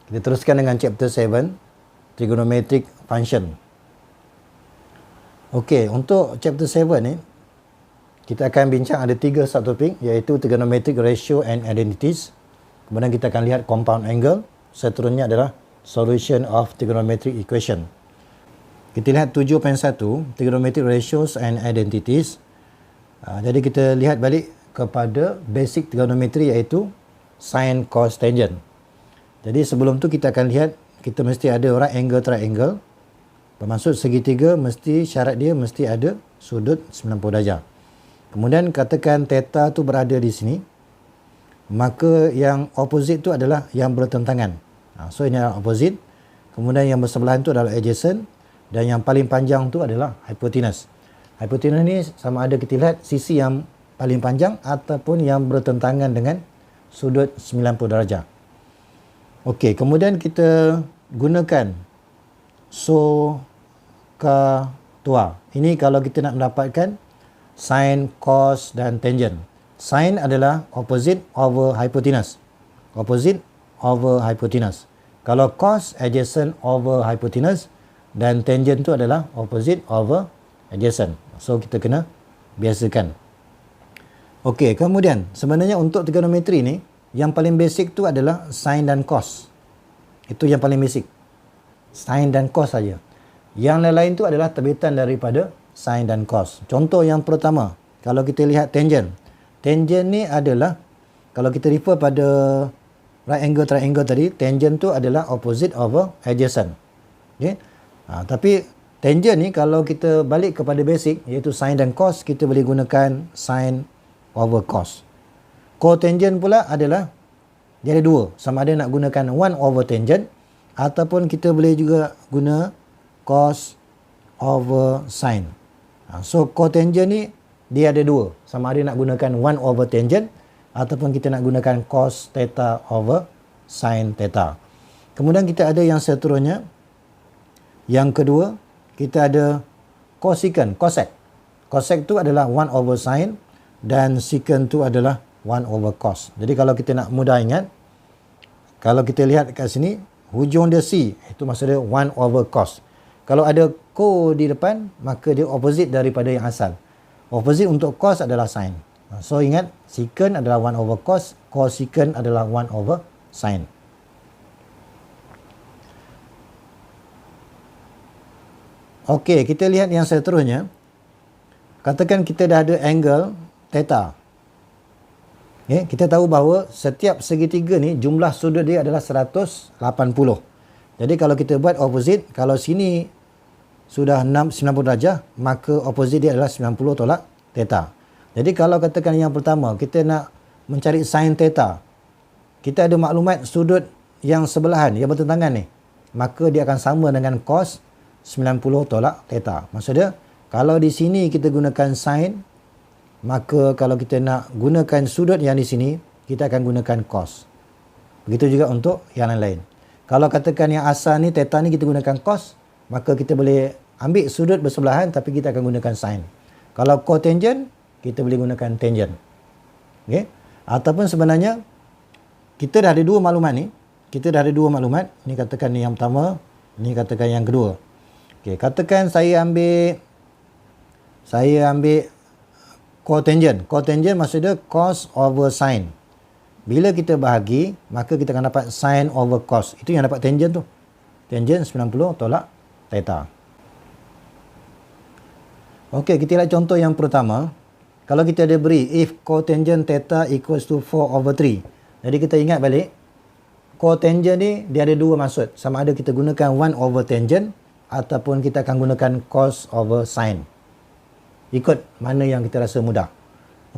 Kita teruskan dengan chapter 7, trigonometric function. Okey, untuk chapter 7 ni, kita akan bincang ada 3 subtopik, iaitu trigonometric ratio and identities. Kemudian kita akan lihat compound angle. Seterusnya adalah solution of trigonometric equation. Kita lihat 7.1, trigonometric ratios and identities. Jadi kita lihat balik kepada basic trigonometry, iaitu sin, cos, tangent. Jadi sebelum tu kita akan lihat, kita mesti ada right angle triangle. Bermaksud segitiga syarat dia mesti ada sudut 90 darjah. Kemudian katakan theta tu berada di sini, maka yang opposite tu adalah yang bertentangan. So ini adalah opposite. Kemudian yang bersebelahan tu adalah adjacent, dan yang paling panjang tu adalah hypotenuse. Hypotenuse ni sama ada kita lihat sisi yang paling panjang ataupun yang bertentangan dengan sudut 90 darjah. Okey, kemudian kita gunakan SOHCAHTOA. Ini kalau kita nak mendapatkan sin, cos dan tangent. Sin adalah opposite over hypotenuse. Opposite over hypotenuse. Kalau cos, adjacent over hypotenuse, dan tangent tu adalah opposite over adjacent. So kita kena biasakan. Okey, kemudian sebenarnya untuk trigonometri ni, yang paling basic tu adalah sin dan cos. Itu yang paling basic. Sin dan cos saja. Yang lain-lain tu adalah terbitan daripada sin dan cos. Contoh yang pertama, kalau kita lihat tangent. Tangent ni adalah, kalau kita refer pada right angle triangle tadi, tangent tu adalah opposite over adjacent. Okay? Tapi tangent ni kalau kita balik kepada basic, iaitu sin dan cos, kita boleh gunakan sin over cos. Cotangent pula adalah, dia ada dua. Sama ada nak gunakan 1 over tangent, ataupun kita boleh juga guna cos over sin. So cotangent ni, dia ada dua. Sama ada nak gunakan 1 over tangent, ataupun kita nak gunakan cos theta over sin theta. Kemudian kita ada yang seterusnya. Yang kedua, kita ada cosecant, cosec. Cosec tu adalah 1 over sin, dan secant tu adalah 1 over cos. Jadi kalau kita nak mudah ingat, kalau kita lihat kat sini, hujung dia C, itu maksudnya 1 over cos. Kalau ada co di depan, maka dia opposite daripada yang asal. Opposite untuk cos adalah sin. So ingat, secant adalah 1 over cos, cosecant adalah 1 over sin. Okey, kita lihat yang seterusnya. Katakan kita dah ada angle theta. Okay, kita tahu bahawa setiap segitiga ni jumlah sudut dia adalah 180. Jadi kalau kita buat opposite, kalau sini sudah 90 darjah, maka opposite dia adalah 90 tolak theta. Jadi kalau katakan yang pertama, kita nak mencari sin theta, kita ada maklumat sudut yang sebelahan, yang bertentangan ni, maka dia akan sama dengan cos 90 tolak theta. Maksudnya, kalau di sini kita gunakan sin, maka kalau kita nak gunakan sudut yang di sini, kita akan gunakan cos. Begitu juga untuk yang lain-lain. Kalau katakan yang asal ni, theta ni kita gunakan cos, maka kita boleh ambil sudut bersebelahan, tapi kita akan gunakan sin. Kalau cotangent, kita boleh gunakan tangent. Okay? Ataupun sebenarnya, kita dah ada dua maklumat ni. Kita dah ada dua maklumat. Ni katakan ni yang pertama, ni katakan yang kedua. Okay, katakan saya ambil cotangent. Cotangent maksudnya cos over sin. Bila kita bahagi, maka kita akan dapat sin over cos. Itu yang dapat tangent tu. Tangent 90 tolak theta. Okey, kita lihat contoh yang pertama. Kalau kita ada beri, if cotangent theta equals to 4 over 3. Jadi kita ingat balik, cotangent ni dia ada dua maksud. Sama ada kita gunakan 1 over tangent, ataupun kita akan gunakan cos over sin. Ikut mana yang kita rasa mudah.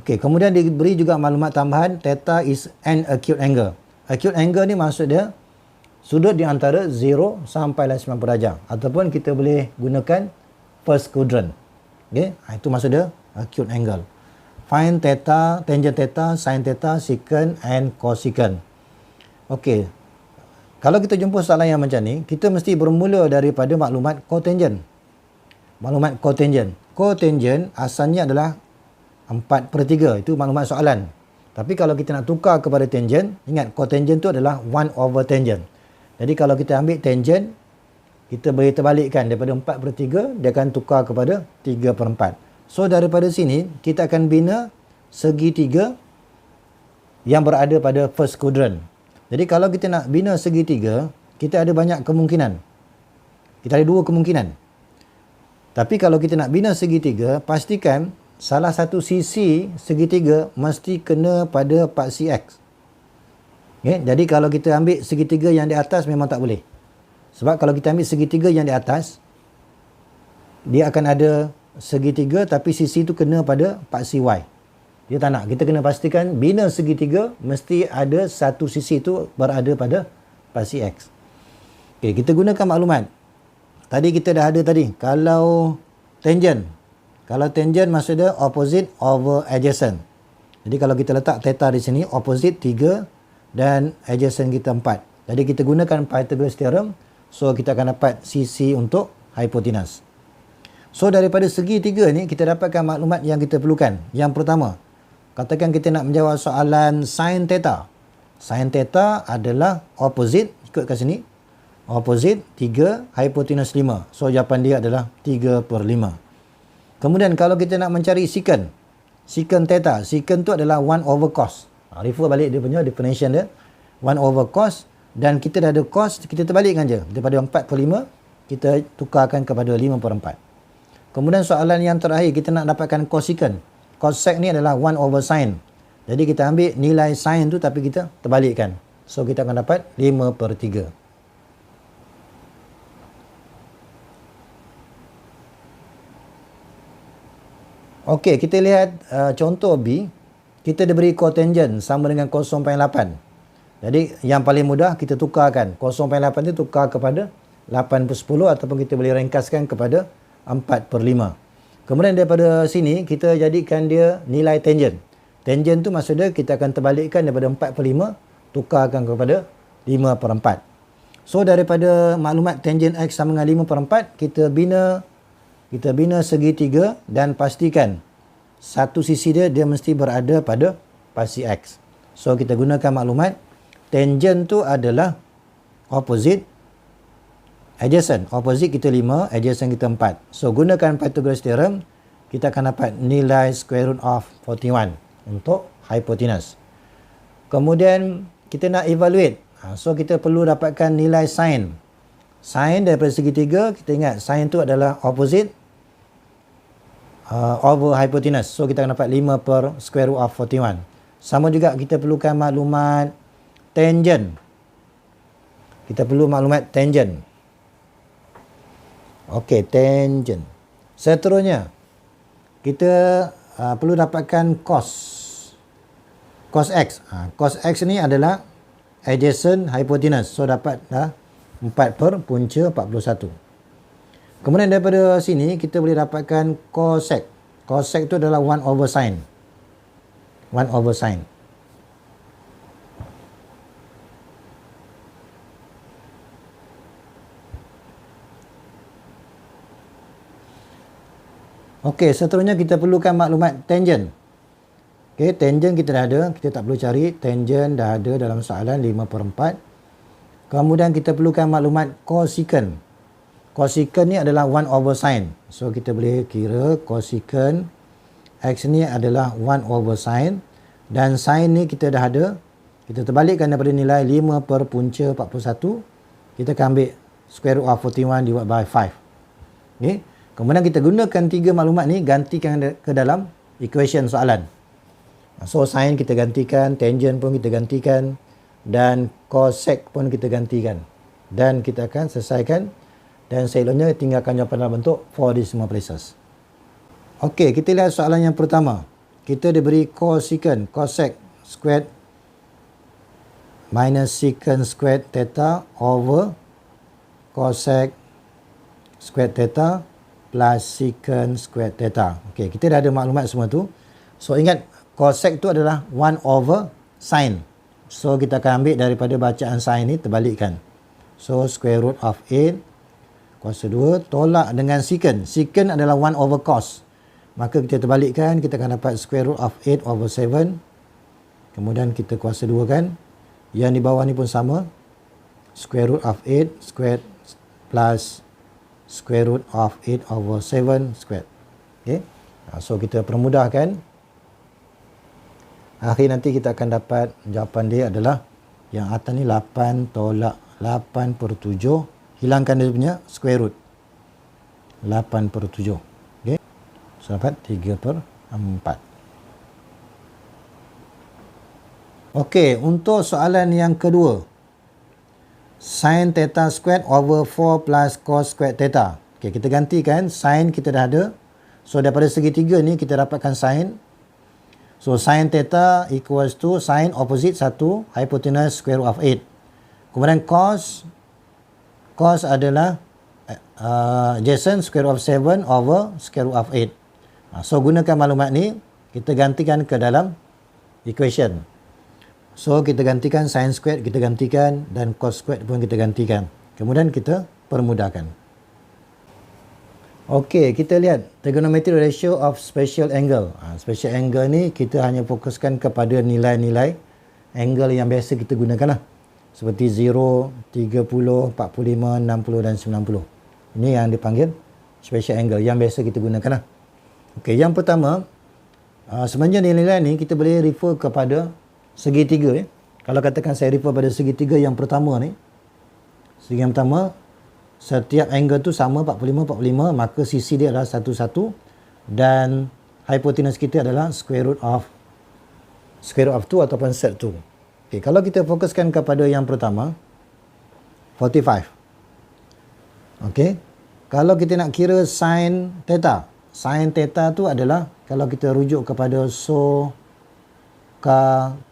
Okey, kemudian diberi juga maklumat tambahan, theta is an acute angle. Acute angle ni maksud dia sudut di antara 0 sampai 90 darjah, ataupun kita boleh gunakan first quadrant. Okey, itu maksud dia acute angle. Find theta, tangent theta, sin theta, secant and cosecant. Okey. Kalau kita jumpa soalan yang macam ni, kita mesti bermula daripada maklumat cotangent. Maklumat cotangent. Cotangent asalnya adalah 4/3. Itu maklumat soalan. Tapi kalau kita nak tukar kepada tangent, ingat cotangent tu adalah 1 over tangent. Jadi kalau kita ambil tangent, kita boleh terbalikkan daripada 4/3, dia akan tukar kepada 3/4. So daripada sini, kita akan bina segitiga yang berada pada first quadrant. Jadi kalau kita nak bina segitiga, kita ada banyak kemungkinan. Kita ada dua kemungkinan. Tapi kalau kita nak bina segitiga, pastikan salah satu sisi segitiga mesti kena pada paksi X. Okay? Jadi kalau kita ambil segitiga yang di atas memang tak boleh. Sebab kalau kita ambil segitiga yang di atas, dia akan ada segitiga tapi sisi tu kena pada paksi Y. Dia tak nak. Kita kena pastikan bina segitiga mesti ada satu sisi tu berada pada paksi X. Okay, kita gunakan maklumat. Tadi kita dah ada tadi. Kalau tangent maksudnya opposite over adjacent. Jadi kalau kita letak theta di sini, opposite 3 dan adjacent kita 4. Jadi kita gunakan Pythagoras theorem. So kita akan dapat sisi untuk hypotenuse. So daripada segi tiga ni kita dapatkan maklumat yang kita perlukan. Yang pertama, katakan kita nak menjawab soalan sin theta. Sin theta adalah opposite, ikut kat sini. Opposite 3, hypotenuse 5. So jawapan dia adalah 3/5. Kemudian kalau kita nak mencari secant. Secant theta. Secant tu adalah 1 over cos. Refer balik dia punya definition dia. 1 over cos. Dan kita dah ada cos, kita terbalikkan je. Daripada 4/5, kita tukarkan kepada 5/4. Kemudian soalan yang terakhir, kita nak dapatkan cosecant. Cosec ni adalah 1 over sin. Jadi kita ambil nilai sin tu tapi kita terbalikkan. So kita akan dapat 5/3. Okey, kita lihat contoh B. Kita diberi cotangent sama dengan 0.8. Jadi yang paling mudah kita tukarkan. 0.8 itu tukar kepada 8/10 ataupun kita boleh ringkaskan kepada 4/5. Kemudian daripada sini kita jadikan dia nilai tangent. Tangent tu maksudnya kita akan terbalikkan daripada 4/5 tukarkan kepada 5/4. So daripada maklumat tangent X sama dengan 5/4, kita bina segitiga dan pastikan satu sisi dia mesti berada pada paksi X. So kita gunakan maklumat tangent tu adalah opposite adjacent. Opposite kita 5, adjacent kita 4. So gunakan Pythagoras theorem, kita akan dapat nilai square root of 41 untuk hypotenuse. Kemudian kita nak evaluate. So kita perlu dapatkan nilai sin. Sin daripada segitiga, kita ingat sin tu adalah opposite over hypotenuse. So kita akan dapat 5 per square root of 41. Sama juga kita perlukan maklumat tangent. Kita perlu maklumat tangent. Okey, tangent. Seterusnya, kita perlu dapatkan cos. Cos X. Cos X ni adalah adjacent hypotenuse. So dapat 4 per punca 41. Kemudian daripada sini, kita boleh dapatkan cosec. Cosec tu adalah 1 over sin. 1 over sin. Okey, seterusnya kita perlukan maklumat tangent. Okey, tangent kita dah ada, kita tak perlu cari. Tangent dah ada dalam soalan 5/4. Kemudian kita perlukan maklumat cosecant. Cosecant ni adalah 1 over sin. So kita boleh kira cosecant X ni adalah 1 over sin. Dan sin ni kita dah ada. Kita terbalikkan daripada nilai 5 per punca 41. Kita akan ambil square root of 41 divided by 5. Okey. Kemudian kita gunakan tiga maklumat ni, gantikan ke dalam equation soalan. So sin kita gantikan, tangent pun kita gantikan, dan cosec pun kita gantikan. Dan kita akan selesaikan, dan seeloknya tinggalkan jawapan dalam bentuk 4 decimal places. Okey, kita lihat soalan yang pertama. Kita diberi cosecant, cosec squared minus secant squared theta over cosec squared theta plus secant squared theta. Okey, kita dah ada maklumat semua tu. So ingat, cosec tu adalah 1 over sin. So kita akan ambil daripada bacaan sin ni, terbalikkan. So square root of 8 kuasa 2 tolak dengan secant. Secant adalah 1 over cos. Maka kita terbalikkan, kita akan dapat square root of 8 over 7. Kemudian kita kuasa 2 kan. Yang di bawah ni pun sama. square root of 8 squared plus square root of 8 over 7 squared. Okay. So kita permudahkan. Akhir nanti kita akan dapat jawapan dia adalah yang atas ni 8 tolak 8/7. Hilangkan dia punya square root. 8/7. Okay. So dapat 3/4. Okey, untuk soalan yang kedua. Sin theta squared over 4 plus cos squared theta. Okey, kita gantikan. Sin kita dah ada. So, daripada segitiga ni kita dapatkan sin. So, sin theta equals to sin opposite 1, hypotenuse square root of 8. Kemudian cos adalah adjacent square root of 7 over square root of 8. So, gunakan maklumat ni, kita gantikan ke dalam equation. So, kita gantikan sin squared, kita gantikan, dan cos squared pun kita gantikan. Kemudian kita permudahkan. Okey, kita lihat trigonometric ratio of special angle. Special angle ni kita hanya fokuskan kepada nilai-nilai angle yang biasa kita gunakan lah. Seperti 0, 30, 45, 60 dan 90. Ini yang dipanggil special angle yang biasa kita gunakan lah. Okey, yang pertama, sebenarnya nilai-nilai ni kita boleh refer kepada segitiga. Kalau katakan saya refer pada segitiga yang pertama ni. Segitiga yang pertama, setiap angle tu sama 45, maka sisi dia adalah 1, 1 dan hypotenuse kita adalah square root of 2 ataupun sec 2. Okay, kalau kita fokuskan kepada yang pertama, 45. Okey. Kalau kita nak kira sin theta. Sin theta tu adalah kalau kita rujuk kepada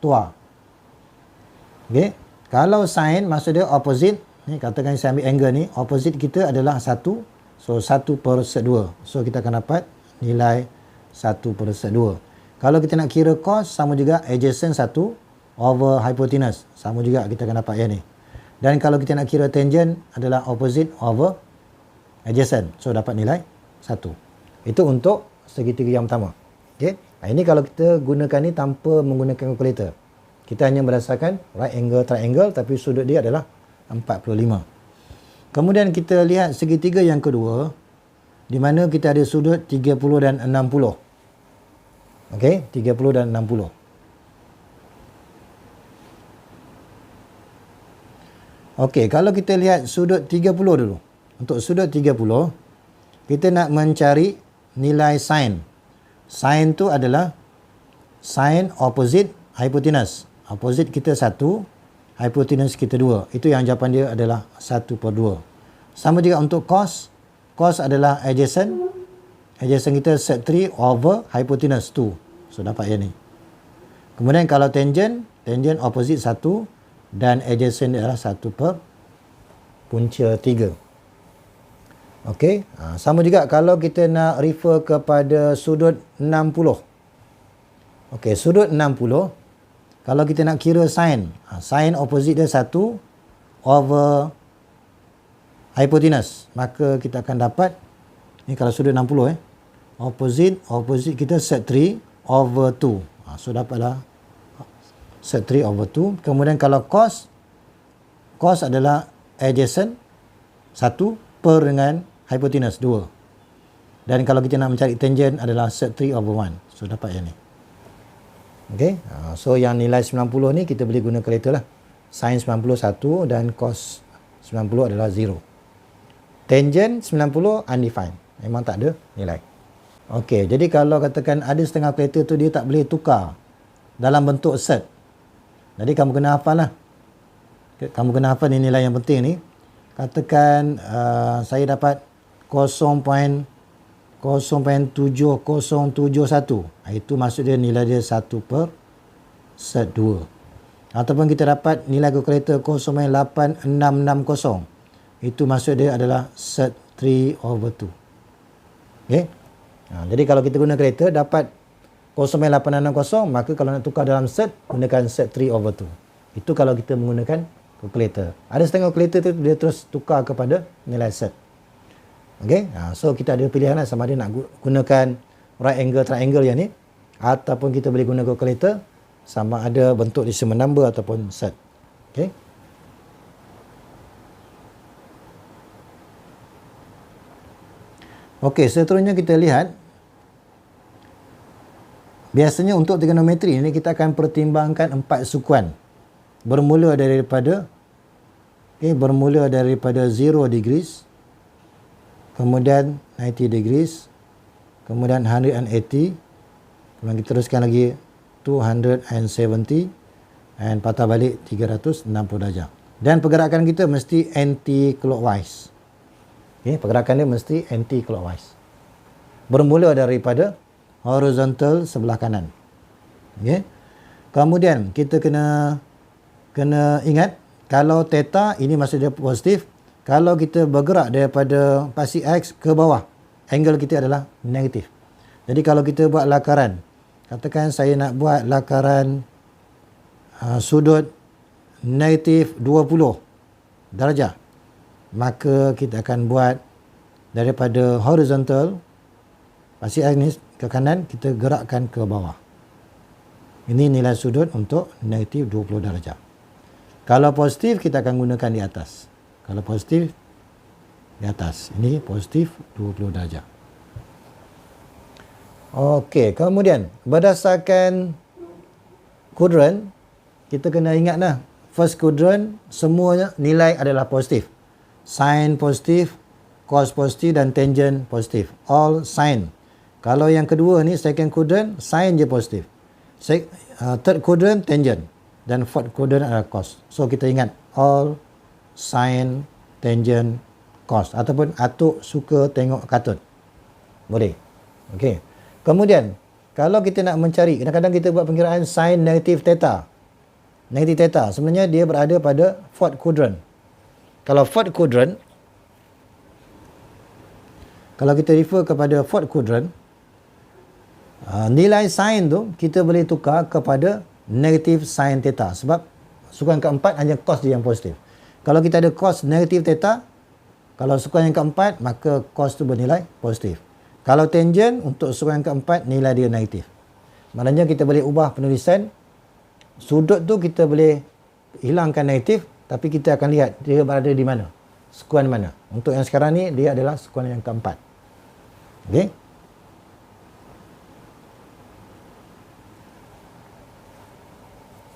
tua. Okey. Kalau sin maksud dia opposite. Ni katakan saya ambil angle ni, opposite kita adalah 1. So 1/2. So kita akan dapat nilai 1/2. Kalau kita nak kira cos, sama juga adjacent 1 over hypotenuse. Sama juga kita akan dapat yang ni. Dan kalau kita nak kira tangent adalah opposite over adjacent. So dapat nilai 1. Itu untuk segitiga yang pertama. Okey. Ini kalau kita gunakan ni tanpa menggunakan kalkulator. Kita hanya berdasarkan right angle triangle tapi sudut dia adalah 45. Kemudian kita lihat segitiga yang kedua di mana kita ada sudut 30 dan 60. Okey, 30 dan 60. Okey, kalau kita lihat sudut 30 dulu. Untuk sudut 30, kita nak mencari nilai sin. Sin tu adalah sin opposite hypotenuse. Opposite kita 1, hypotenuse kita 2. Itu yang jawapan dia adalah 1/2. Sama juga untuk cos. Cos adalah adjacent. Adjacent kita sec 3 over hypotenuse 2. So dapat yang ni. Kemudian kalau tangent opposite 1 dan adjacent dia adalah 1/3. Okey, sama juga kalau kita nak refer kepada sudut 60. Okey, sudut 60, kalau kita nak kira sin, sin opposite dia 1 over hypotenuse, maka kita akan dapat, ni kalau sudut 60 opposite kita sec 3 over 2. So dapatlah sec 3 over 2. Kemudian kalau cos adalah adjacent 1 per dengan hypotenuse 2. Dan kalau kita nak mencari tangent adalah sec 3 over 1. So dapat yang ni. Okey. So yang nilai 90 ni kita boleh guna kalkulator lah. Sin 90 1 dan cos 90 adalah 0. Tangent 90 undefined. Memang tak ada nilai. Okey, jadi kalau katakan ada setengah kalkulator tu dia tak boleh tukar dalam bentuk set. Jadi kamu kena hafal lah. Kamu kena hafal ni nilai yang penting ni. Katakan saya dapat 0.7071. Itu maksud dia nilai dia 1/2. Ataupun kita dapat nilai kalkulator 0.8660. Itu maksud dia adalah sec 3 over 2. Okey. Jadi kalau kita guna kalkulator dapat 0.8660, maka kalau nak tukar dalam set, gunakan sec 3 over 2. Itu kalau kita menggunakan kalkulator. Ada setengah kalkulator tu dia terus tukar kepada nilai set. Okey, so kita ada pilihan lah sama ada nak gunakan right angle triangle yang ni ataupun kita boleh guna kalkulator sama ada bentuk decimal number ataupun set. Okey. Okey, seterusnya kita lihat. Biasanya untuk trigonometri ini kita akan pertimbangkan 4 sukuan. Bermula daripada 0 degrees, kemudian 90 degrees, kemudian 180, kemudian kita teruskan lagi 270, dan patah balik 360 darjah. Dan pergerakan kita mesti anti-clockwise. Okey, pergerakan dia mesti anti-clockwise. Bermula daripada horizontal sebelah kanan. Okey. Kemudian kita kena ingat, kalau theta ini maksud dia positif, kalau kita bergerak daripada pasti X ke bawah, angle kita adalah negatif. Jadi kalau kita buat lakaran, katakan saya nak buat lakaran sudut negatif 20 darjah, maka kita akan buat daripada horizontal pasti X ni ke kanan, kita gerakkan ke bawah. Ini nilai sudut untuk negatif 20 darjah. Kalau positif, kita akan gunakan di atas. Kalau positif, di atas. Ini positif 20 darjah. Okey, kemudian berdasarkan kuadran, kita kena ingat lah, first quadrant semuanya nilai adalah positif. Sin positif, cos positif dan tangent positif. All sin. Kalau yang kedua ni, second quadrant, sin je positif. Third quadrant, tangent. Dan fourth quadrant adalah cos. So, kita ingat, all sin, tangent, cos. Ataupun atuk suka tengok kartun. Boleh. Okey. Kemudian, kalau kita nak mencari, kadang-kadang kita buat pengiraan sin negatif theta. Negatif theta, sebenarnya dia berada pada fourth quadrant. Kalau fourth quadrant, kalau kita refer kepada fourth quadrant, nilai sin tu kita boleh tukar kepada negatif sin theta, sebab sukuan keempat hanya cos dia yang positif. Kalau kita ada cos negatif theta, kalau sukuan yang keempat, maka cos tu bernilai positif. Kalau tangent, untuk sukuan yang keempat, nilai dia negatif. Maknanya kita boleh ubah penulisan, sudut tu kita boleh hilangkan negatif, tapi kita akan lihat dia berada di mana, sukuan mana. Untuk yang sekarang ni, dia adalah sukuan yang keempat. Okey.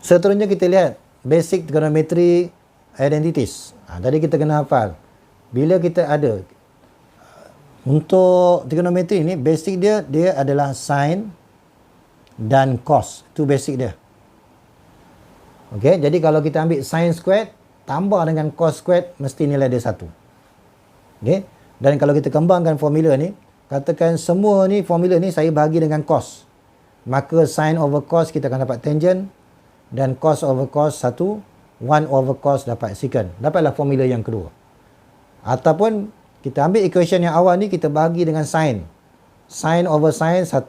Seterusnya kita lihat basic trigonometry identities. Tadi kita kena hafal. Bila kita ada untuk trigonometry ni, basic dia adalah sin dan cos. Itu basic dia. Okey, jadi kalau kita ambil sin squared tambah dengan cos squared, mesti nilai dia 1. Okey. Dan kalau kita kembangkan formula ni, katakan semua ni formula ni saya bahagi dengan cos. Maka sin over cos kita akan dapat tangent, dan cos over cos 1, 1 over cos dapat secant. Dapatlah formula yang kedua. Ataupun kita ambil equation yang awal ni, kita bahagi dengan sin. Sin over sin 1,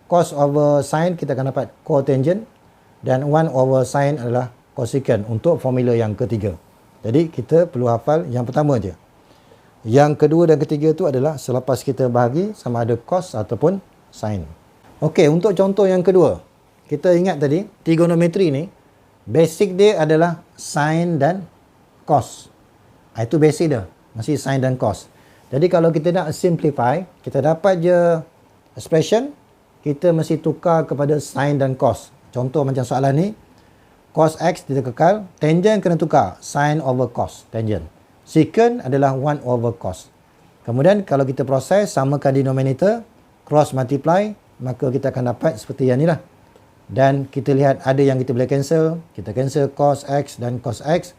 cos over sin kita akan dapat cotangent, dan 1 over sin adalah cosecant untuk formula yang ketiga. Jadi kita perlu hafal yang pertama je. Yang kedua dan ketiga tu adalah selepas kita bahagi sama ada cos ataupun sin. Okey, untuk contoh yang kedua, kita ingat tadi, trigonometri ni, basic dia adalah sin dan cos. Itu basic dia. Masih sin dan cos. Jadi kalau kita nak simplify, kita dapat je expression, kita mesti tukar kepada sin dan cos. Contoh macam soalan ni, cos x dia kekal, tangent kena tukar, sin over cos, tangent. Secant adalah 1 over cos. Kemudian kalau kita proses, samakan denominator, cross multiply, maka kita akan dapat seperti yang ni lah. Dan kita lihat ada yang kita boleh cancel. Kita cancel cos x dan cos x.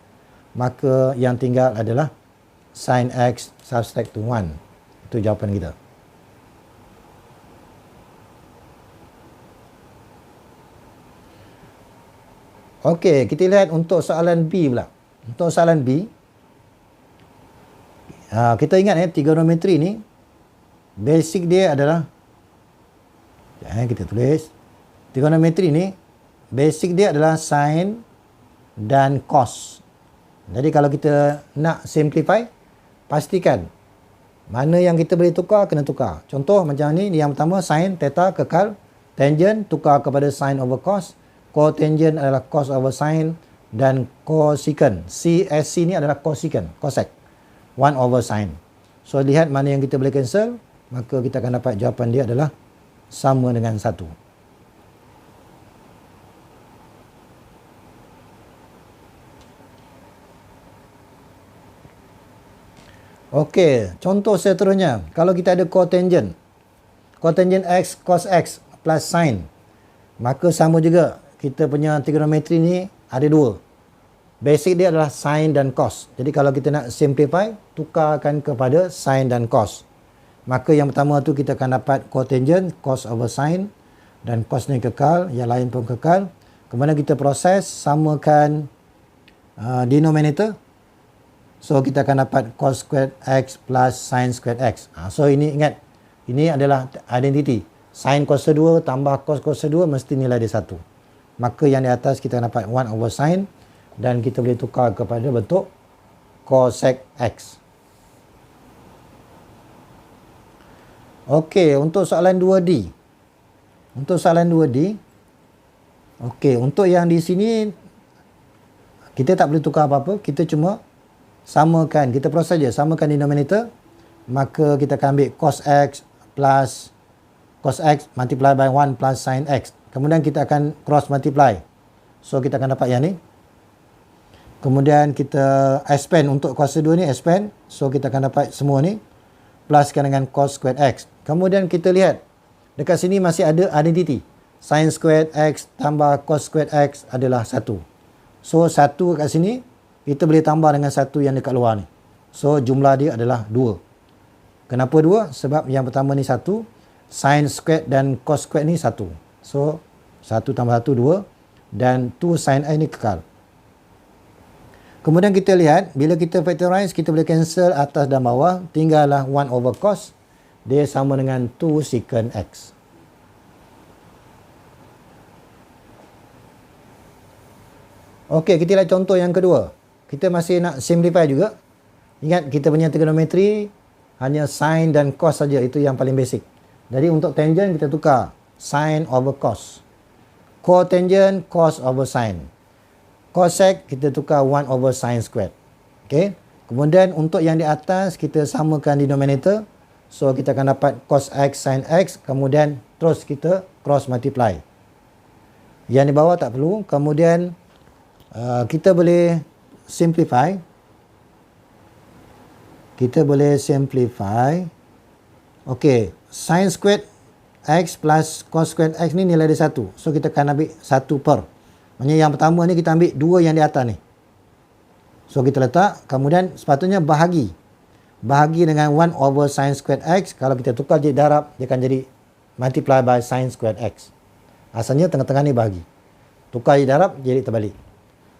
Maka yang tinggal adalah sin x subtract to 1. Itu jawapan kita. Okey, kita lihat untuk soalan B pula. Untuk soalan B, kita ingat trigonometri ni, basic dia adalah, kita tulis, trigonometri ni basic dia adalah sin dan cos. Jadi kalau kita nak simplify, pastikan mana yang kita boleh tukar, kena tukar. Contoh macam ni, yang pertama sin theta kekal, tangent tukar kepada sin over cos, cotangent adalah cos over sin, dan cosecant, CSC ni adalah cosecant, cosec, 1 over sin. So lihat mana yang kita boleh cancel, maka kita akan dapat jawapan dia adalah sama dengan 1. Okey, contoh seterusnya. Kalau kita ada cotangent x cos x plus sin, maka sama juga. Kita punya trigonometri ni ada dua. Basic dia adalah sin dan cos. Jadi kalau kita nak simplify, tukarkan kepada sin dan cos. Maka yang pertama tu kita akan dapat cotangent cos over sin, dan cos ni kekal, yang lain pun kekal. Kemudian kita proses, samakan denominator. So kita akan dapat cos squared x plus sin squared x. So ini ingat, ini adalah identity. Sin cos 2 tambah cos 2 mesti nilai dia 1. Maka yang di atas kita dapat 1 over sin, dan kita boleh tukar kepada bentuk cosec x. Okey, untuk soalan 2D. Okey, untuk yang di sini kita tak boleh tukar apa-apa, kita cuma samakan, kita proses saja, samakan denominator, maka kita akan ambil cos x plus cos x multiply by 1 plus sin x. Kemudian kita akan cross multiply. So kita akan dapat yang ni. Kemudian kita expand untuk cos 2 ni, expand. So kita akan dapat semua ni pluskan dengan cos squared x. Kemudian kita lihat dekat sini masih ada identity. Sin squared x tambah cos squared x adalah 1. So 1 kat sini kita boleh tambah dengan 1 yang dekat luar ni. So jumlah dia adalah 2. Kenapa 2? Sebab yang pertama ni 1, sin squared dan cos squared ni 1. So 1 tambah 1 2, dan 2 sin x ni kekal. Kemudian kita lihat, bila kita factorize, kita boleh cancel atas dan bawah, tinggallah 1 over cos, dia sama dengan 2 secant x. Okey, kita lihat contoh yang kedua. Kita masih nak simplify juga. Ingat, kita punya trigonometri hanya sin dan cos saja, itu yang paling basic. Jadi untuk tangent kita tukar sin over cos. Cotangent cos over sin. Cosec kita tukar 1 over sin squared. Okey. Kemudian untuk yang di atas kita samakan denominator. So kita akan dapat cos x sin x, kemudian terus kita cross multiply. Yang di bawah tak perlu. Kemudian kita boleh simplify. Okey, sin squared x plus cos squared x ni nilai dia 1. So kita akan ambil 1 per. Maksudnya yang pertama ni kita ambil 2 yang di atas ni. So kita letak, kemudian sepatutnya bahagi. Bahagi dengan 1 over sin squared x. Kalau kita tukar jadi darab, dia akan jadi multiply by sin squared x. Asalnya tengah-tengah ni bahagi. Tukar jadi darab, jadi terbalik.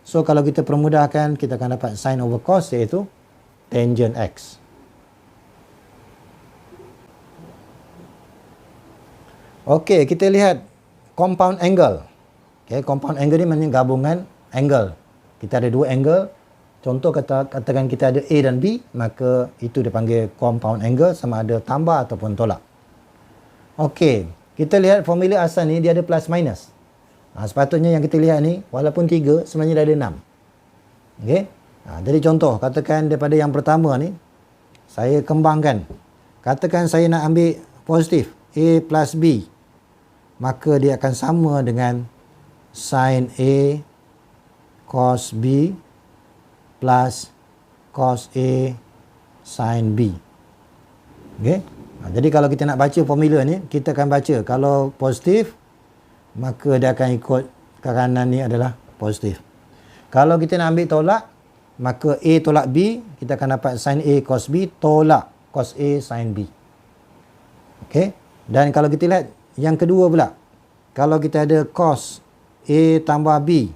So kalau kita permudahkan, kita akan dapat sin over cos, iaitu tangent x. Okey, kita lihat compound angle. Okay, compound angle ni maknanya gabungan angle. Kita ada dua angle. Contoh katakan kita ada A dan B, maka itu dipanggil compound angle, sama ada tambah ataupun tolak. Okey, kita lihat formula asal ni dia ada plus minus. Sepatutnya yang kita lihat ni walaupun 3 sebenarnya dah ada 6. Okey. Jadi contoh katakan daripada yang pertama ni saya kembangkan. Katakan saya nak ambil positif A plus B. Maka dia akan sama dengan sin A cos B plus cos A sin B. Okey. Jadi kalau kita nak baca formula ni, kita akan baca kalau positif, maka dia akan ikut ke kanan ni adalah positif. Kalau kita nak ambil tolak, maka A tolak B, kita akan dapat sin A cos B tolak cos A sin B. Okey. Dan kalau kita lihat yang kedua pula, kalau kita ada cos A tambah B,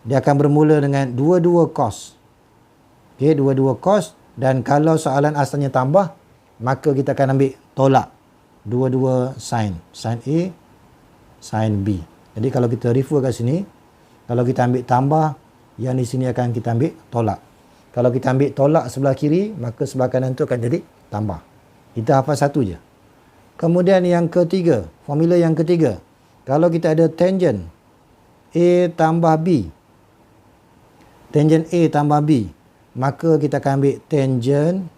dia akan bermula dengan 2 cos. Okey, 2 cos. Dan kalau soalan asalnya tambah, maka kita akan ambil tolak 2 sin. Sin A, sin B. Jadi kalau kita refer kat sini, kalau kita ambil tambah, yang di sini akan kita ambil tolak. Kalau kita ambil tolak sebelah kiri, maka sebelah kanan tu akan jadi tambah. Kita hafal satu je. Kemudian yang ketiga, formula yang ketiga. Kalau kita ada tangent A tambah B, tangent A tambah B, maka kita akan ambil tangent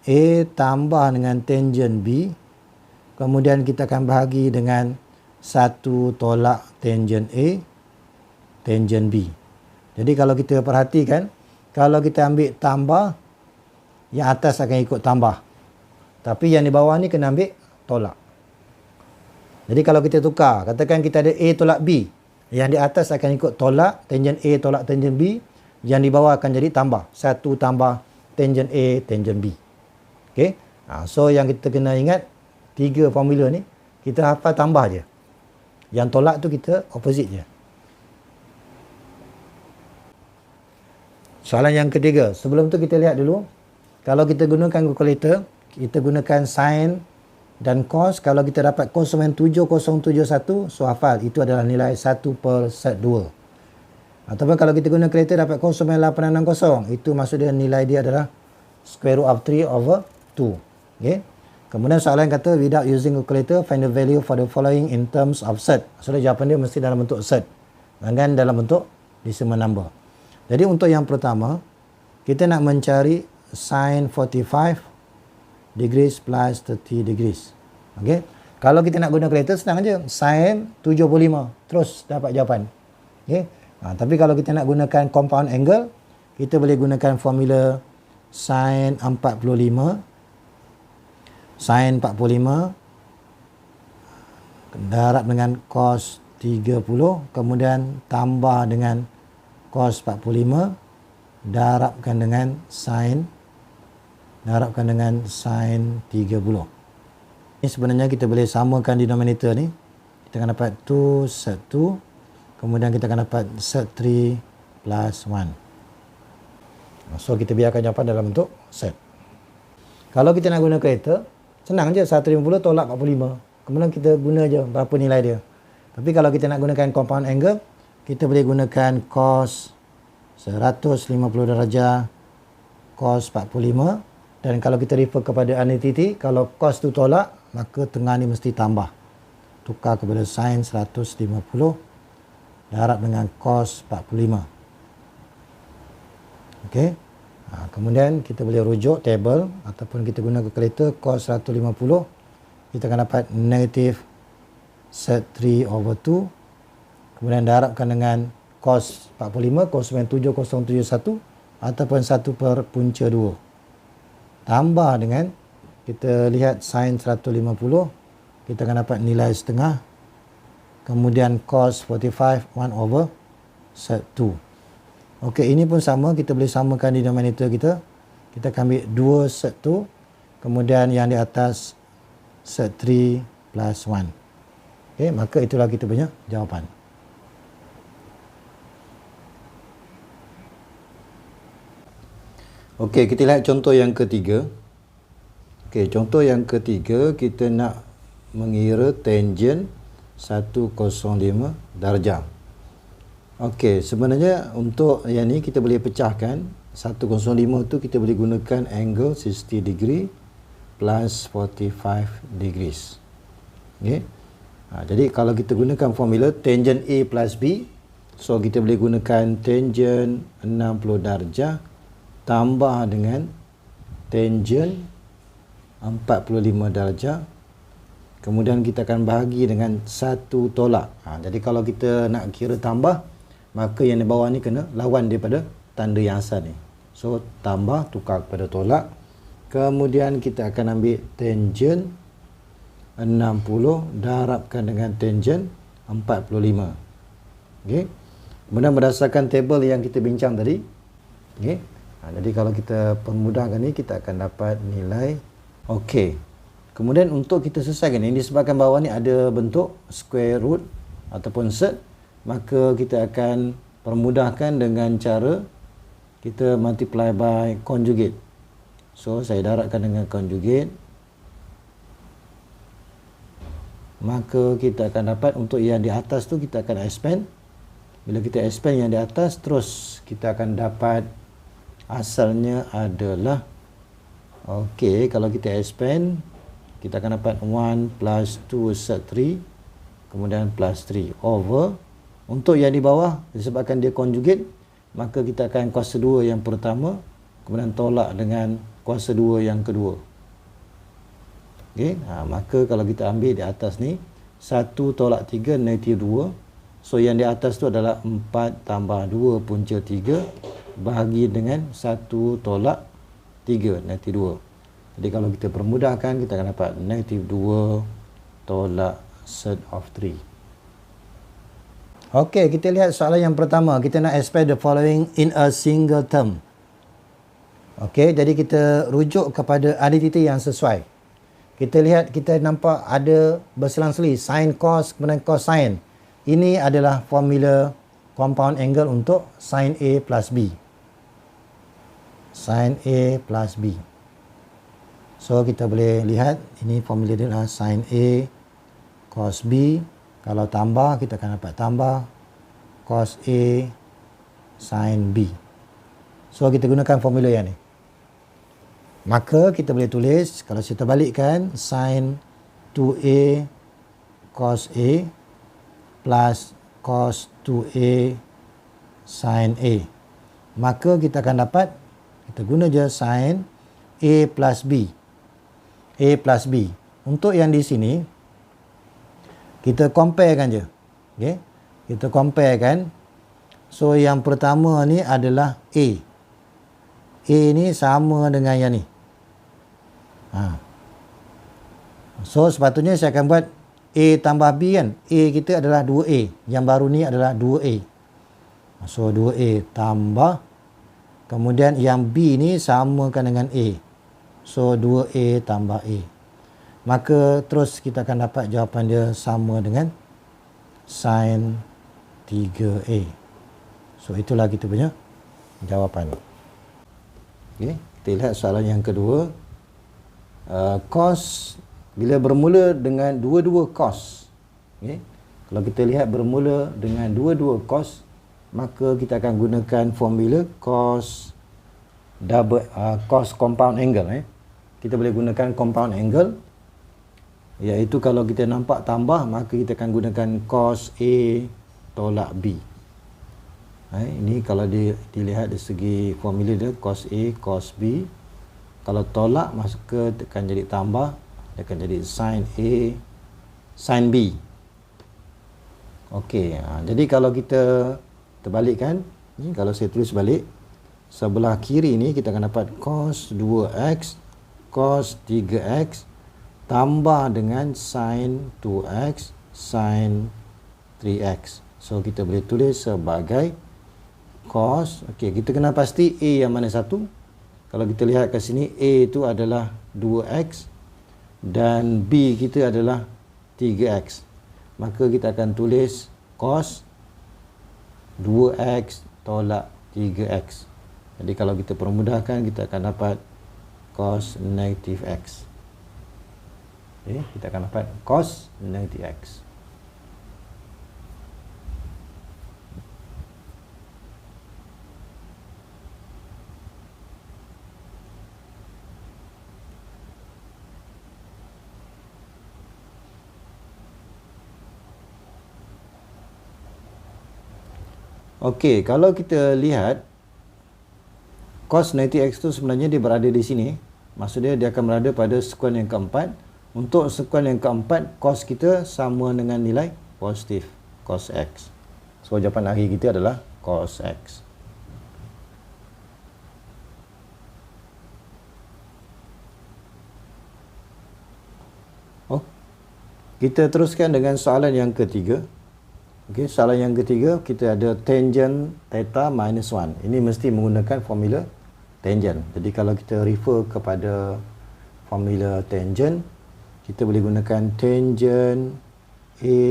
A tambah dengan tangent B, kemudian kita akan bahagi dengan 1 tolak tangent A, tangent B. Jadi kalau kita perhatikan, kalau kita ambil tambah, yang atas akan ikut tambah. Tapi yang di bawah ni kena ambil tolak. Jadi kalau kita tukar, katakan kita ada A tolak B, yang di atas akan ikut tolak, tangent A tolak tangent B, yang di bawah akan jadi tambah. 1 tambah tangent A, tangent B. Okay? So yang kita kena ingat, 3 formula ni, kita hafal tambah je. Yang tolak tu kita opposite je. Soalan yang ketiga. Sebelum tu kita lihat dulu. Kalau kita gunakan calculator, kita gunakan sin dan cos. Kalau kita dapat 0.7071, so hafal. Itu adalah nilai 1 per set 2. Ataupun kalau kita guna calculator dapat 0.860, itu maksud dia nilai dia adalah square root of 3 over 2. Okay? Kemudian soalan kata, without using calculator, find the value for the following in terms of set. So jawapan dia mesti dalam bentuk set. Dan dalam bentuk decimal number. Jadi untuk yang pertama, kita nak mencari sin 45 degrees plus 30 degrees. Okay? Kalau kita nak guna calculator, senang aja. Sin 75. Terus dapat jawapan. Okay? Tapi kalau kita nak gunakan compound angle, kita boleh gunakan formula sin 45. Sin 45 darab dengan cos 30, kemudian tambah dengan cos 45, darabkan dengan sin 30. Ini sebenarnya kita boleh samakan denominator ni. Kita akan dapat 2 set 2, kemudian kita akan dapat set 3 plus 1. So kita biarkan jawapan dalam bentuk set. Kalau kita nak guna calculator, senang je, 150 tolak 45. Kemudian kita guna je berapa nilai dia. Tapi kalau kita nak gunakan compound angle, kita boleh gunakan cos 150 darjah, cos 45. Dan kalau kita refer kepada identity, kalau cos tu tolak, maka tengah ni mesti tambah. Tukar kepada sin 150 darab dengan cos 45. Okey. Kemudian kita boleh rujuk table ataupun kita guna calculator. Cos 150, kita akan dapat negative set 3 over 2. Kemudian darabkan dengan cos 45, 0.7071 ataupun 1 per punca 2. Tambah dengan, kita lihat sin 150, kita akan dapat nilai setengah. Kemudian cos 45, 1 over set 2. Okey, ini pun sama, kita boleh samakan denominator kita. Kita akan ambil 2 set 2, kemudian yang di atas set 3 plus 1. Okey, maka itulah kita punya jawapan. Okey, kita lihat contoh yang ketiga. Okey, contoh yang ketiga, kita nak mengira tangent 105 darjah. Okey, sebenarnya untuk yang ni kita boleh pecahkan. 105 tu kita boleh gunakan angle 60 degree plus 45 degrees. Okey. Jadi kalau kita gunakan formula tangent A plus B, so kita boleh gunakan tangent 60 darjah tambah dengan tangent 45 darjah. Kemudian kita akan bahagi dengan 1 tolak. Jadi kalau kita nak kira tambah, maka yang di bawah ni kena lawan daripada tanda yang asal ni. So tambah, tukar kepada tolak. Kemudian kita akan ambil tangent 60 darabkan dengan tangent 45. Okey. Kemudian berdasarkan table yang kita bincang tadi. Okey. Jadi kalau kita permudahkan ni, kita akan dapat nilai. Okey. Kemudian untuk kita selesaikan ini, disebabkan bawah ni ada bentuk square root ataupun set, maka kita akan permudahkan dengan cara kita multiply by conjugate. So saya darabkan dengan conjugate, maka kita akan dapat untuk yang di atas tu kita akan expand. Bila kita expand yang di atas, terus kita akan dapat asalnya adalah, okey, kalau kita expand, kita akan dapat 1 plus 2 set 3, kemudian plus 3 over, untuk yang di bawah, disebabkan dia conjugate, maka kita akan kuasa 2 yang pertama, kemudian tolak dengan kuasa 2 yang kedua. Okey, maka kalau kita ambil di atas ni 1 tolak 3 negatif 2. So yang di atas tu adalah 4 tambah 2 punca 3 bahagi dengan 1 tolak 3 negatif 2. Jadi kalau kita permudahkan, kita akan dapat negatif 2 tolak set of 3. Okey, kita lihat soalan yang pertama. Kita nak express the following in a single term. Okey, jadi kita rujuk kepada identiti yang sesuai. Kita lihat, kita nampak ada berselang-seli sin, cos, kemudian cosine. Ini adalah formula compound angle untuk sin A plus B. Sin A plus B. So, kita boleh lihat, ini formula dia adalah sin A cos B. Kalau tambah, kita akan dapat tambah cos A sin B. So, kita gunakan formula yang ni. Maka, kita boleh tulis, kalau kita balikkan, sin 2A cos A plus cos 2A sin A. Maka, kita akan dapat, kita guna je sin A plus B. A plus B. Untuk yang di sini, kita comparekan je. Okay? Kita comparekan. So, yang pertama ni adalah A. A ni sama dengan yang ni. So, sepatutnya saya akan buat A tambah B kan. A kita adalah 2A. Yang baru ni adalah 2A. So, 2A tambah. Kemudian yang B ni samakan dengan A. So, 2A tambah A. Maka terus kita akan dapat jawapan dia sama dengan sin 3A. So, itulah kita punya jawapan. Okay, kita lihat soalan yang kedua. Cos, bila bermula dengan dua-dua cos. Okay, kalau kita lihat bermula dengan dua-dua cos, maka kita akan gunakan formula cos compound angle. Kita boleh gunakan compound angle. Iaitu kalau kita nampak tambah, maka kita akan gunakan cos A tolak B. Ini kalau dilihat dari segi formula dia, cos A, cos B. Kalau tolak, maka akan jadi tambah. Dia akan jadi sin A, sin B. Okey, jadi kalau kita terbalikkan, kalau saya tulis balik, sebelah kiri ni kita akan dapat cos 2x, cos 3x, tambah dengan sin 2x, sin 3x. So, kita boleh tulis sebagai cos. Okey, kita kena pasti A yang mana satu. Kalau kita lihat kat sini, A itu adalah 2x dan B kita adalah 3x. Maka kita akan tulis cos 2x tolak 3x. Jadi, kalau kita permudahkan, kita akan dapat cos negatif x. Okay, kita akan dapat cos negatif x. Okey, kalau kita lihat cos negatif x tu sebenarnya dia berada di sini. Maksudnya dia akan berada pada sekuan yang keempat. Untuk sekuan yang keempat, cos kita sama dengan nilai positif, cos x. So, jawapan akhir kita adalah cos x. Kita teruskan dengan soalan yang ketiga. Okey, soalan yang ketiga, kita ada tangent theta minus 1. Ini mesti menggunakan formula tangent. Jadi, kalau kita refer kepada formula tangent, kita boleh gunakan tangent A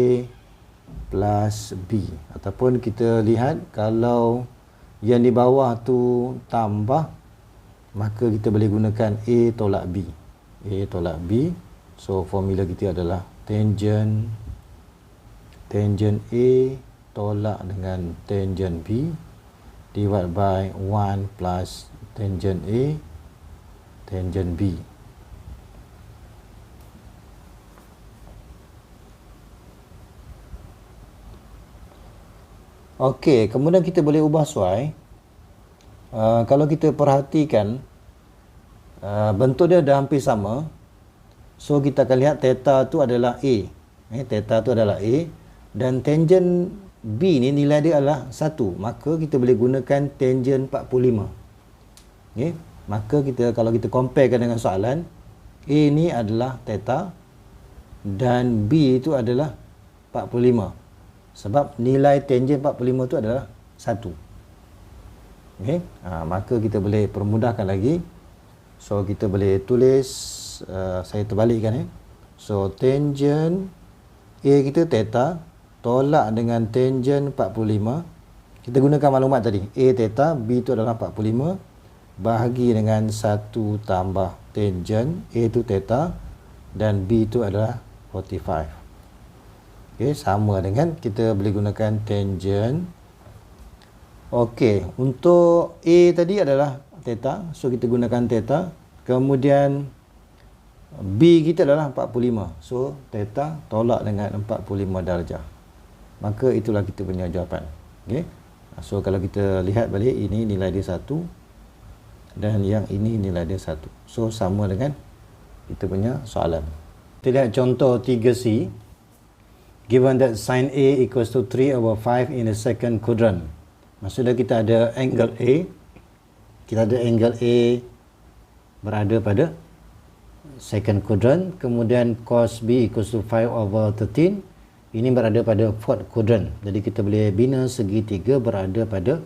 plus B. Ataupun kita lihat kalau yang di bawah tu tambah, maka kita boleh gunakan A tolak B. A tolak B. So, formula kita adalah tangent A tolak dengan tangent B divided by 1 plus tangent A tangent B. Okey, kemudian kita boleh ubah suai. Kalau kita perhatikan bentuk dia dah hampir sama. So kita akan lihat theta tu adalah A. Theta tu adalah A dan tangent B ni nilai dia adalah 1. Maka kita boleh gunakan tangent 45. Okay. Maka kita kalau kita comparekan dengan soalan, A ni adalah theta dan B itu adalah 45. Sebab nilai tangent 45 tu adalah 1. Okay. Maka kita boleh permudahkan lagi. So kita boleh tulis, saya terbalikkan. So tangent A kita theta tolak dengan tangent 45. Kita gunakan maklumat tadi. A theta, B itu adalah 45 bahagi dengan 1 tambah tangent A itu theta dan B itu adalah 45. Okey, sama dengan kita boleh gunakan tangent. Okey, untuk A tadi adalah theta, so kita gunakan theta. Kemudian B kita adalah 45. So theta tolak dengan 45 darjah. Maka itulah kita punya jawapan. Okey. So kalau kita lihat balik, ini nilai dia 1 dan yang ini nilai dia 1. So sama dengan kita punya soalan. Kita lihat contoh 3C. Given that sin A equals to 3/5 in the second quadrant. Maksudnya kita ada angle A. Kita ada angle A berada pada second quadrant. Kemudian cos B equals to 5/13. Ini berada pada fourth quadrant. Jadi kita boleh bina segitiga berada pada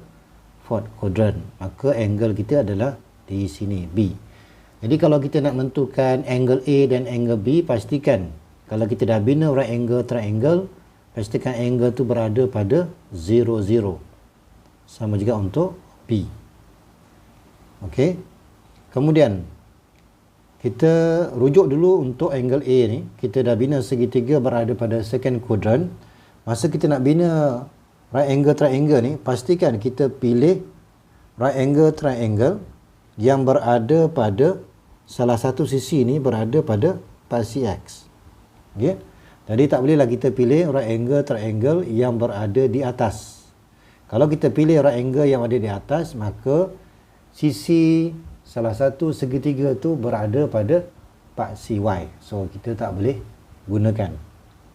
fourth quadrant. Maka angle kita adalah di sini, B. Jadi kalau kita nak menentukan angle A dan angle B, pastikan kalau kita dah bina right angle triangle, pastikan angle tu berada pada 0, 0. Sama juga untuk B. Okey. Kemudian kita rujuk dulu untuk angle A ni. Kita dah bina segitiga berada pada second quadrant. Masa kita nak bina right angle triangle ni, pastikan kita pilih right angle triangle yang berada pada salah satu sisi ni berada pada paksi X. Okay? Jadi tak bolehlah kita pilih right angle triangle yang berada di atas. Kalau kita pilih right angle yang ada di atas, maka sisi salah satu segitiga tu berada pada paksi Y. So kita tak boleh gunakan.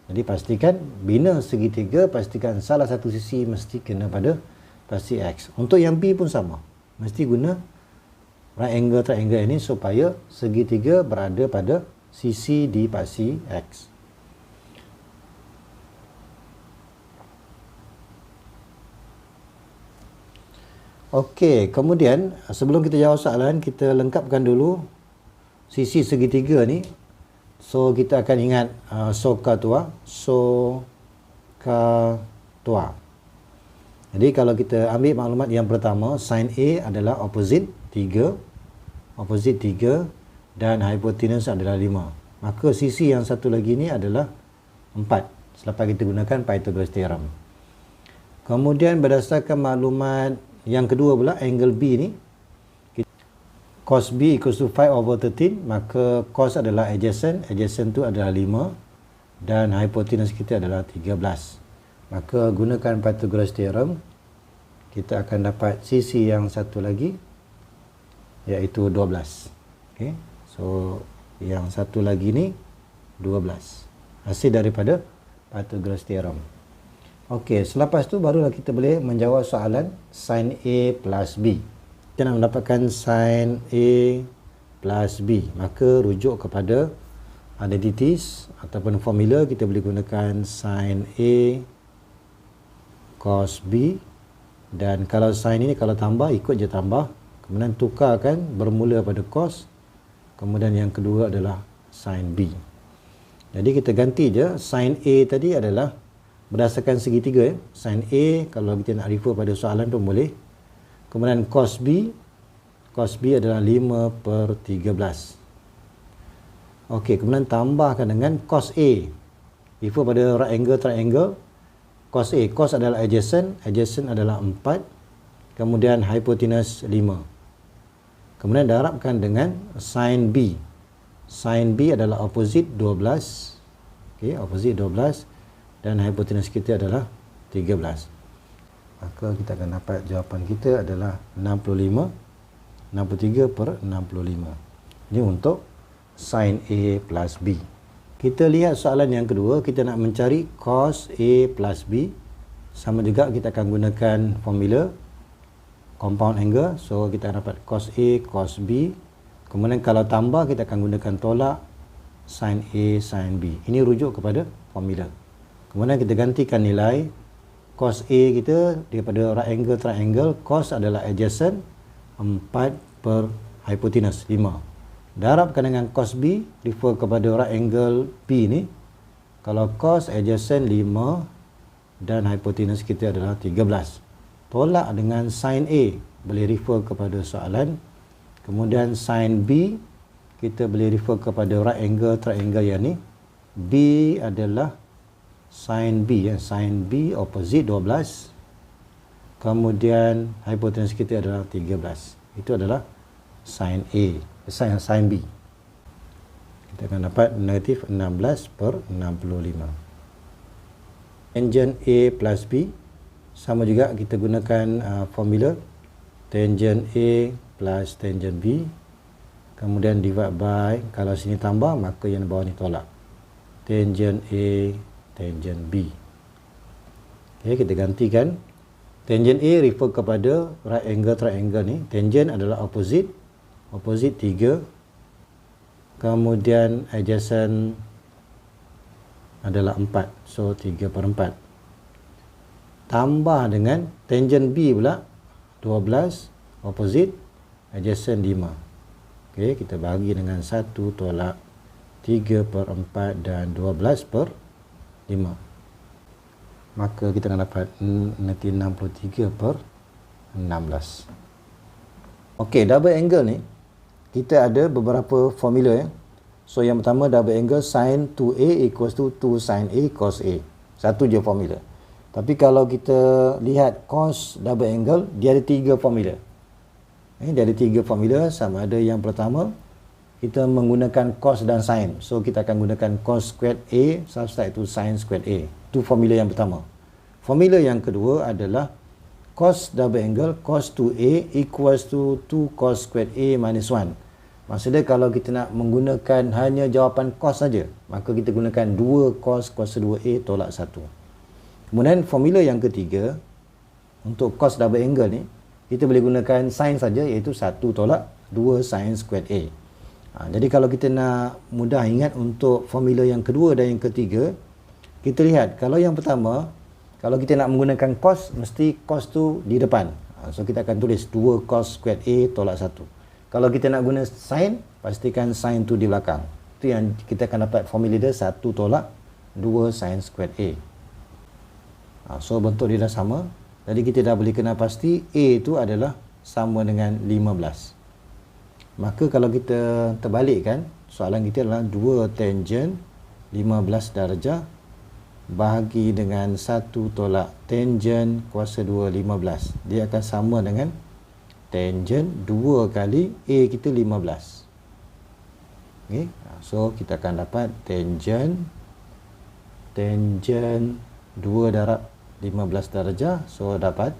Jadi pastikan bina segitiga, pastikan salah satu sisi mesti kena pada paksi X. Untuk yang B pun sama. Mesti guna right angle triangle ini supaya segitiga berada pada sisi di paksi X. Okey, kemudian sebelum kita jawab soalan, kita lengkapkan dulu sisi segitiga ni. So kita akan ingat SOHCAHTOA. SOHCAHTOA. Jadi kalau kita ambil maklumat yang pertama, sin A adalah opposite 3. Opposite 3 dan hypotenuse adalah 5. Maka sisi yang satu lagi ni adalah 4. Selepas kita gunakan Pythagoras theorem. Kemudian berdasarkan maklumat yang kedua pula, angle B ni, cos B equals to 5/13, maka cos adalah adjacent, adjacent tu adalah 5 dan hypotenuse kita adalah 13. Maka gunakan Pythagoras theorem, kita akan dapat sisi yang satu lagi iaitu 12. Okay. So yang satu lagi ni 12. Hasil daripada Pythagoras theorem. Okey, selepas tu barulah kita boleh menjawab soalan sin A plus B. Kita nak mendapatkan sin A plus B, maka rujuk kepada identities ataupun formula. Kita boleh gunakan sin A cos B, dan kalau sin ini kalau tambah ikut je tambah, kemudian tukarkan bermula pada cos, kemudian yang kedua adalah sin B. Jadi kita ganti je, sin A tadi adalah berdasarkan segitiga. Sin A kalau kita nak refer pada soalan pun boleh. Kemudian cos B adalah 5/13. Okey, kemudian tambahkan dengan cos A. Refer pada right angle triangle. Cos A, cos adalah adjacent, adjacent adalah 4. Kemudian hypotenuse 5. Kemudian darabkan dengan sin B. Sin B adalah opposite 12. Okey, opposite 12. Dan hypotenuse kita adalah 13. Maka kita akan dapat jawapan kita adalah 65. 63/65. Ini untuk sin A plus B. Kita lihat soalan yang kedua, kita nak mencari cos A plus B. Sama juga kita akan gunakan formula compound angle. So kita dapat cos A, cos B. Kemudian kalau tambah, kita akan gunakan tolak sin A, sin B. Ini rujuk kepada formula. Kemudian kita gantikan nilai cos A kita daripada right angle triangle. Cos adalah adjacent 4 per hypotenuse 5. Darabkan dengan cos B, refer kepada right angle B ni. Kalau cos adjacent 5 dan hypotenuse kita adalah 13. Tolak dengan sin A, boleh refer kepada soalan. Kemudian sin B, kita boleh refer kepada right angle triangle yang ni. B adalah sin B, sin B opposite 12. Kemudian hypotenuse kita adalah 13. Itu adalah sin A, sin B. Kita akan dapat negatif 16 per 65. Tangent A plus B, sama juga kita gunakan formula tangent A plus tangent B. Kemudian divide by, kalau sini tambah, maka yang bawah ni tolak. Tangent A, tangent B. Okay, kita gantikan. Tangent A refer kepada right angle triangle ni. Tangent adalah opposite. Opposite 3. Kemudian adjacent adalah 4. So 3 per 4. Tambah dengan tangent B pula 12. Opposite. Adjacent 5. Okay, kita bagi dengan 1 tolak 3 per 4 dan 12 per 5. Maka kita akan dapat nanti 63 per 16. Okey, double angle ni kita ada beberapa formula ya. So yang pertama, double angle sin 2A equals to 2 sin A cos A. Satu je formula. Tapi kalau kita lihat cos double angle, dia ada 3 formula. Dia ada 3 formula. Sama ada yang pertama, kita menggunakan cos dan sin. So kita akan gunakan cos squared A substitute to sin squared A. Itu formula yang pertama. Formula yang kedua adalah cos double angle cos 2A equals to 2 cos squared A minus 1. Maksudnya kalau kita nak menggunakan hanya jawapan cos saja, maka kita gunakan 2 cos cos 2A tolak 1. Kemudian formula yang ketiga, untuk cos double angle ni, kita boleh gunakan sin saja, iaitu 1 tolak 2 sin squared A. Jadi kalau kita nak mudah ingat untuk formula yang kedua dan yang ketiga, kita lihat kalau yang pertama, kalau kita nak menggunakan cos, mesti cos tu di depan. So kita akan tulis 2 cos squared A tolak 1. Kalau kita nak guna sin, pastikan sin tu di belakang. Itu yang kita akan dapat formula dia 1 tolak 2 sin squared A. So bentuk dia dah sama. Jadi kita dah boleh kenal pasti A itu adalah sama dengan 15. Maka kalau kita terbalikkan, soalan kita adalah 2 tangent 15 darjah bahagi dengan 1 tolak tangent kuasa 2 15. Dia akan sama dengan tangent 2 kali A kita 15. Okay. So kita akan dapat tangent 2 darab 15 darjah. So dapat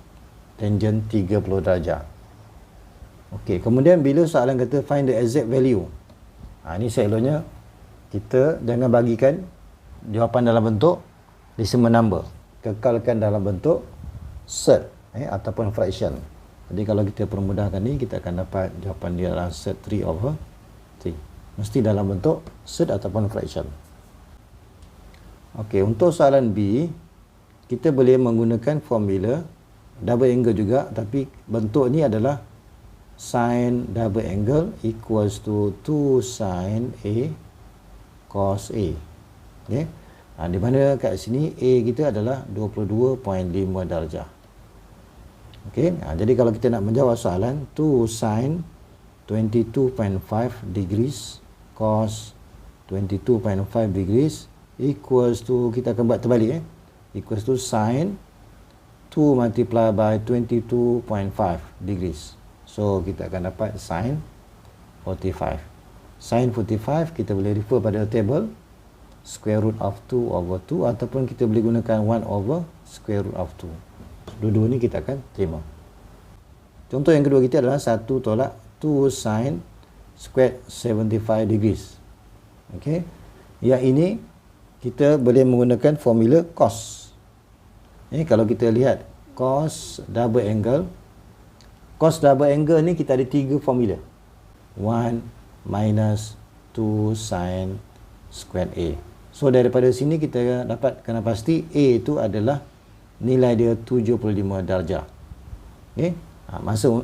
tangent 30 darjah. Okey, kemudian bila soalan kata find the exact value. Ini selalunya kita jangan bagikan jawapan dalam bentuk decimal number. Kekalkan dalam bentuk set ataupun fraction. Jadi kalau kita permudahkan ni, kita akan dapat jawapan dia adalah set 3/3. Mesti dalam bentuk set ataupun fraction. Okey, untuk soalan B, kita boleh menggunakan formula double angle juga, tapi bentuk ni adalah sin double angle equals to 2 sin A cos A. Okay. Di mana kat sini A kita adalah 22.5 darjah. Okay. Jadi kalau kita nak menjawab soalan 2 sin 22.5 degrees cos 22.5 degrees equals to, kita akan buat terbalik equals to sin 2 multiplied by 22.5 degrees. So kita akan dapat sin 45. Sin 45 kita boleh refer pada table square root of 2 over 2, ataupun kita boleh gunakan 1 over square root of 2. Dua-dua ni kita akan terima. Contoh yang kedua kita adalah 1 tolak 2 sin squared 75 degrees. Okey. Yang ini kita boleh menggunakan formula cos. Kalau kita lihat cos double angle ni kita ada 3 formula. 1 minus 2 sin squared A. So daripada sini kita dapat kena pasti A itu adalah nilai dia 75 darjah. Okey.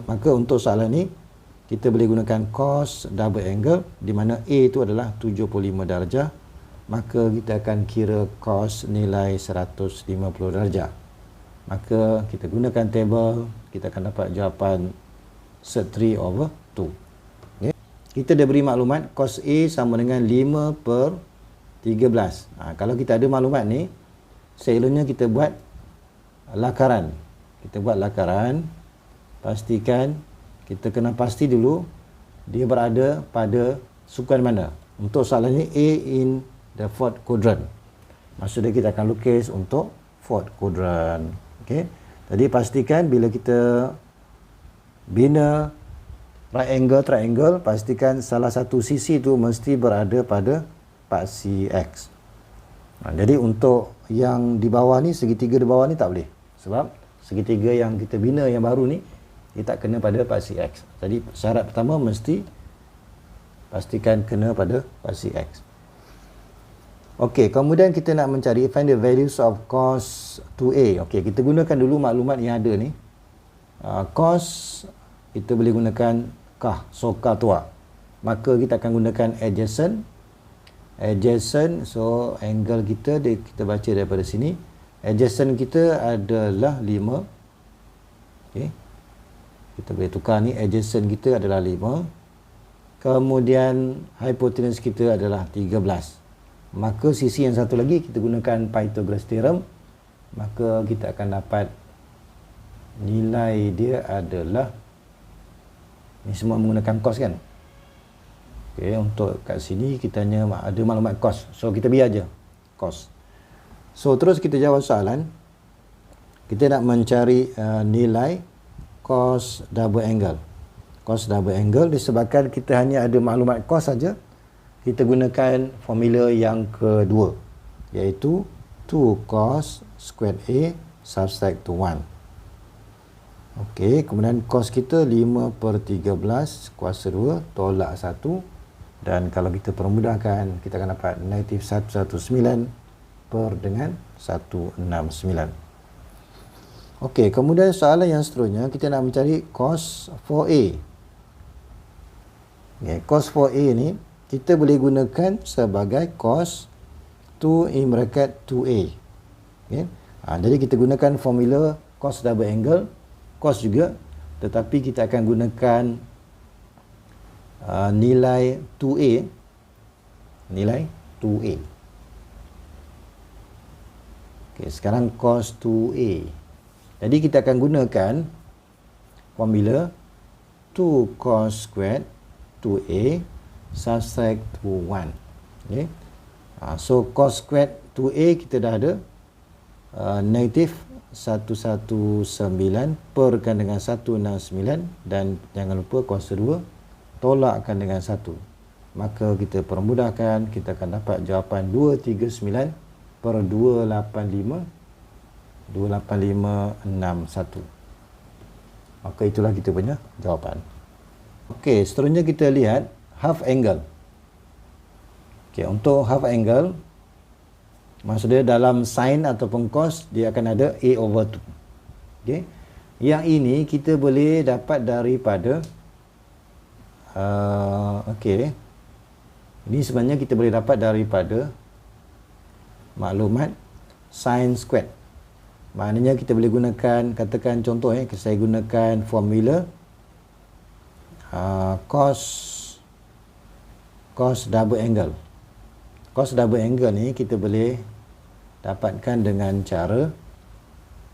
Maka untuk soalan ni kita boleh gunakan cos double angle di mana A itu adalah 75 darjah. Maka kita akan kira cos nilai 150 darjah. Maka kita gunakan table, kita akan dapat jawapan set 3/2. Okay. Kita dah beri maklumat cos A sama dengan 5/13. Kalau kita ada maklumat ni, selanya kita buat lakaran. Pastikan, kita kena pasti dulu dia berada pada sukan mana. Untuk soalan ni A in the fourth quadrant. Maksudnya kita akan lukis untuk fourth quadrant. Okey. Jadi pastikan bila kita bina right angle triangle, pastikan salah satu sisi tu mesti berada pada paksi X. Jadi untuk yang di bawah ni, segitiga di bawah ni tak boleh. Sebab segitiga yang kita bina yang baru ni dia tak kena pada paksi X. Jadi syarat pertama mesti pastikan kena pada paksi X. Okey, kemudian kita nak mencari find the values of cos 2A. Okey, kita gunakan dulu maklumat yang ada ni. Cos kita boleh gunakan kah, soka tua. Maka kita akan gunakan adjacent. So angle kita baca daripada sini. Adjacent kita adalah 5. Okey. Kita boleh tukar ni, adjacent kita adalah 5. Kemudian hypotenuse kita adalah 13. Maka sisi yang satu lagi kita gunakan Pythagoras theorem. Maka kita akan dapat nilai dia adalah, ni semua menggunakan cos kan. Okey, untuk kat sini kita hanya ada maklumat cos. So kita biar aja cos. So terus kita jawab soalan. Kita nak mencari nilai cos double angle. Cos double angle disebabkan kita hanya ada maklumat cos saja. Kita gunakan formula yang kedua, iaitu 2 cos squared A subtract to 1. Okey, kemudian cos kita 5/13 kuasa 2 tolak 1. Dan kalau kita permudahkan, kita akan dapat negatif 119 per dengan 169. Okey, kemudian soalan yang seterusnya kita nak mencari cos 4A. Okay, cos 4A ni kita boleh gunakan sebagai cos 2 in bracket 2A. Okay. Jadi kita gunakan formula cos double angle, cos juga, tetapi kita akan gunakan nilai 2A. Nilai 2A. Okay, sekarang cos 2A. Jadi kita akan gunakan formula 2 cos squared 2A subtract to 1. Okay. So cos squared 2A kita dah ada negatif 119 perkan dengan 169, dan jangan lupa kuasa 2 tolakkan dengan 1. Maka kita permudahkan, kita akan dapat jawapan 239 per 28561. Maka itulah kita punya jawapan. Okey, seterusnya kita lihat half angle. Okey, untuk half angle, maksudnya dalam sin ataupun cos dia akan ada A/2. Okey. Yang ini kita boleh dapat daripada okey. Ini sebenarnya kita boleh dapat daripada maklumat sin squared. Maknanya kita boleh gunakan, katakan contoh saya gunakan formula cos double angle. Cos double angle ni kita boleh dapatkan dengan cara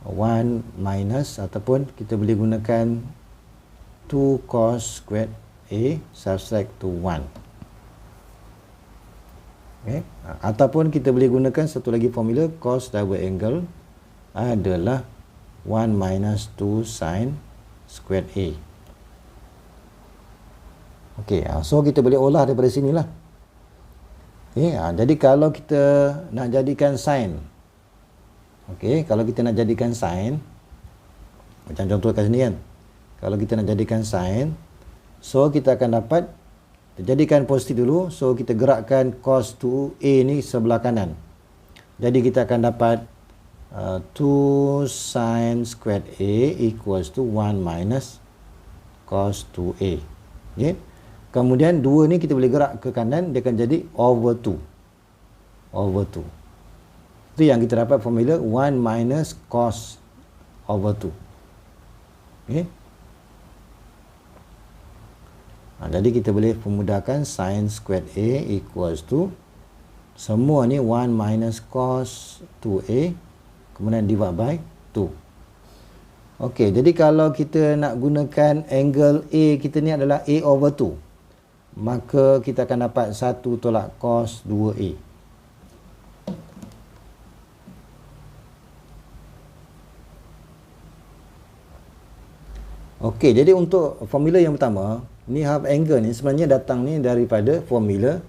1 minus, ataupun kita boleh gunakan 2 cos squared A subtract to 1. Okay. Ataupun kita boleh gunakan satu lagi formula cos double angle adalah 1 minus 2 sin squared A. Okey, so kita boleh olah daripada sinilah. Okey, jadi kalau kita nak jadikan sin. Okey, kalau kita nak jadikan sin, macam contoh kat sini kan. Kalau kita nak jadikan sin, so kita akan dapat, kita jadikan positif dulu, so kita gerakkan cos 2A ni sebelah kanan. Jadi kita akan dapat 2 sin squared A equals to 1 minus cos 2A. Okay. Kemudian 2 ni kita boleh gerak ke kanan, dia akan jadi over 2. Over 2. Itu yang kita dapat formula 1 minus cos over 2. Okay. Jadi kita boleh pemudahkan sin squared A equals to, semua ni 1 minus cos 2A, kemudian divide by 2. Okey, jadi kalau kita nak gunakan angle A kita ni adalah A over 2, maka kita akan dapat 1 tolak cos 2A. Okey, jadi untuk formula yang pertama, ni half angle ni sebenarnya datang ni daripada formula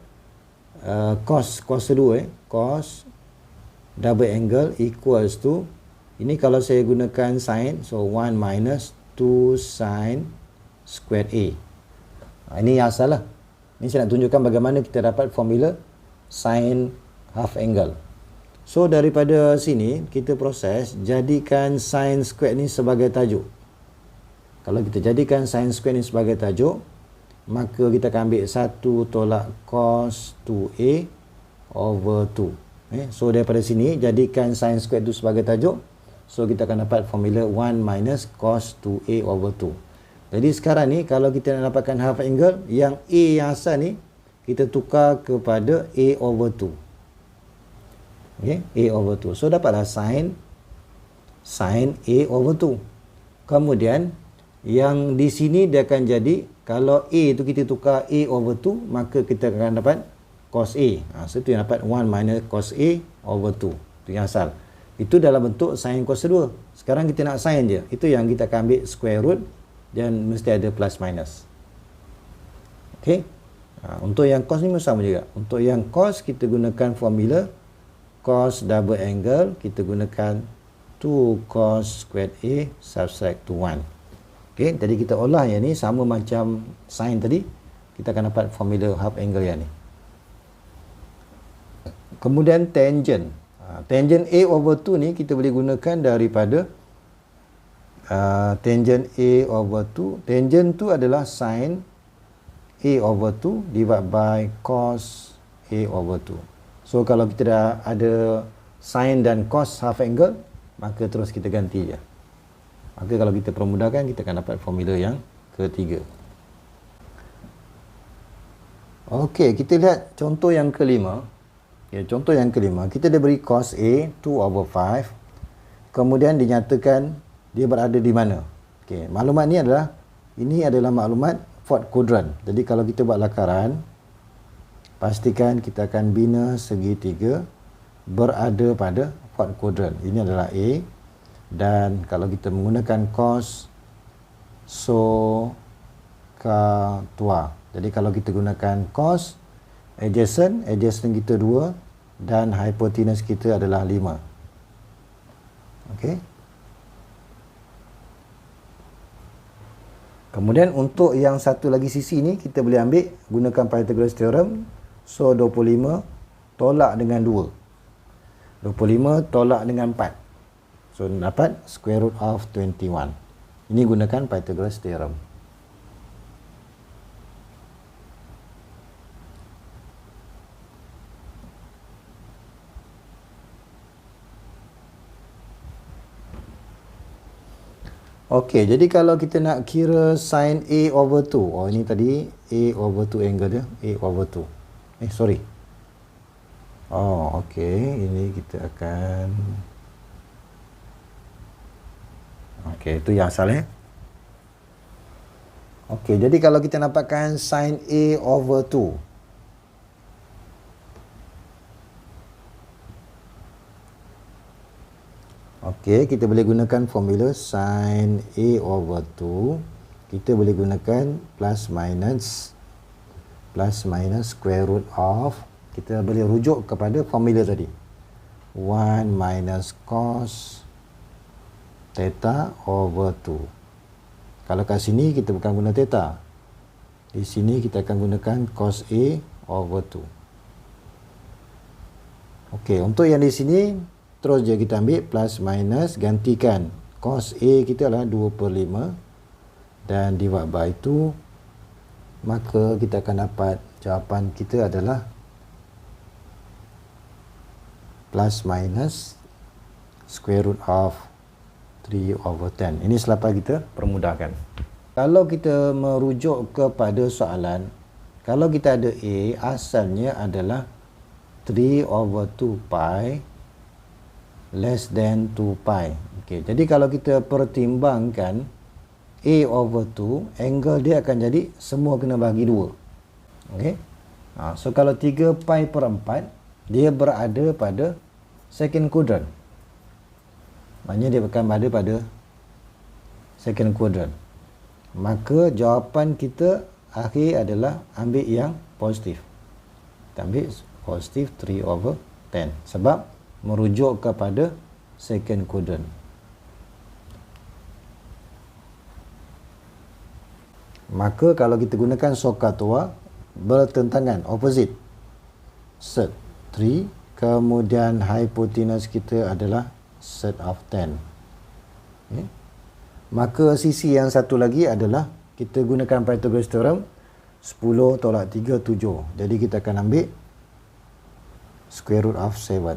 cos kedua, cos double angle equals to, ini kalau saya gunakan sin, so 1 minus 2 sin squared A. Ini yang asal lah. Ini saya nak tunjukkan bagaimana kita dapat formula sin half angle. So daripada sini kita proses, jadikan sin squared ni sebagai tajuk. Kalau kita jadikan sin squared ni sebagai tajuk, maka kita akan ambil 1 tolak cos 2A over 2. So daripada sini, jadikan sin squared itu sebagai tajuk. So kita akan dapat formula 1 minus cos 2A over 2. Jadi sekarang ni, kalau kita nak dapatkan half angle, yang A yang asal ni, kita tukar kepada A over 2. Okay, A over 2. So dapatlah sin A over 2. Kemudian, yang di sini dia akan jadi, kalau A tu kita tukar A over 2, maka kita akan dapat cos A. So itu yang dapat 1 minus cos A over 2. Itu yang asal. Itu dalam bentuk sin cos 2. Sekarang kita nak sin je. Itu yang kita akan ambil square root dan mesti ada plus minus. Okey. Untuk yang cos ni sama juga. Untuk yang cos kita gunakan formula cos double angle, kita gunakan 2 cos squared A subtract to 1. Okey, jadi kita olah yang ni sama macam sin tadi, kita akan dapat formula half angle yang ni. Kemudian tangent. Tangent A over 2 ni kita boleh gunakan daripada tangent A over 2. Tangent tu adalah sin A over 2 divided by cos A over 2. So kalau kita dah ada sin dan cos half angle, maka terus kita ganti je. Maka kalau kita permudahkan, kita akan dapat formula yang ketiga. Okey, kita lihat contoh yang kelima. Okay, contoh yang kelima, kita dah beri cos A 2 over 5. Kemudian dinyatakan dia berada di mana. Okey, maklumat ni adalah, ini adalah maklumat fourth quadrant. Jadi kalau kita buat lakaran, pastikan kita akan bina segitiga berada pada fourth quadrant. Ini adalah A. Dan kalau kita menggunakan cos, so ka tua. Jadi kalau kita gunakan cos, adjacent kita 2 dan hypotenuse kita adalah 5. Okey. Kemudian untuk yang satu lagi sisi ni, kita boleh ambil gunakan Pythagoras theorem. So 25 tolak dengan 2. 25 tolak dengan 4. So dapat square root of 21. Ini gunakan Pythagoras theorem. Okey, jadi kalau kita nak kira sin A over 2. Oh, ini tadi A over 2 angle dia. A over 2. Sorry. Oh, okey. Ini kita akan... Okey, itu yang asal Okey, jadi kalau kita dapatkan sin A over 2. Okey, kita boleh gunakan formula sin A over 2. Kita boleh gunakan plus minus plus minus square root of, kita boleh rujuk kepada formula tadi, 1 minus cos theta over 2. Kalau kat sini kita bukan guna theta, di sini kita akan gunakan cos A over 2. Okey, untuk yang di sini terus je kita ambil plus minus, gantikan cos A kita adalah 2/5 dan divide by 2, maka kita akan dapat jawapan kita adalah plus minus square root of 3/10. Ini selepas kita permudahkan. Kalau kita merujuk kepada soalan, kalau kita ada A, asalnya adalah 3/2 pi less than 2 pi. Okey, jadi kalau kita pertimbangkan A/2, angle dia akan jadi semua kena bagi 2. Okey. So kalau 3 pi per 4, dia berada pada second quadrant. Maknanya dia akan berada pada second quadrant. Maka jawapan kita akhir adalah ambil yang positif. Kita ambil positif 3/10 sebab merujuk kepada second quadrant. Maka kalau kita gunakan SOHCAHTOA, bertentangan, opposite, set 3, kemudian hypotenuse kita adalah set of 10. Okay. Maka sisi yang satu lagi adalah kita gunakan Pythagoras theorem, 10 tolak 3, 7. Jadi kita akan ambil square root of 7.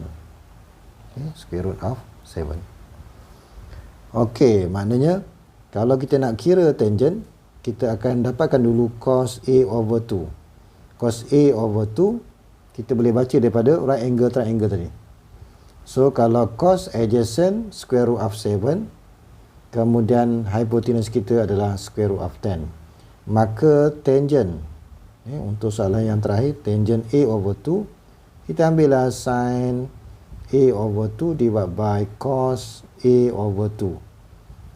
Okay, square root of 7. Okey, maknanya kalau kita nak kira tangent, kita akan dapatkan dulu cos A over 2. Cos A over 2 kita boleh baca daripada right angle triangle tadi. So kalau cos adjacent square root of 7, kemudian hypotenuse kita adalah square root of 10. Maka tangent, untuk soalan yang terakhir, tangent A over 2, kita ambillah sin A over 2 divided by cos A over 2.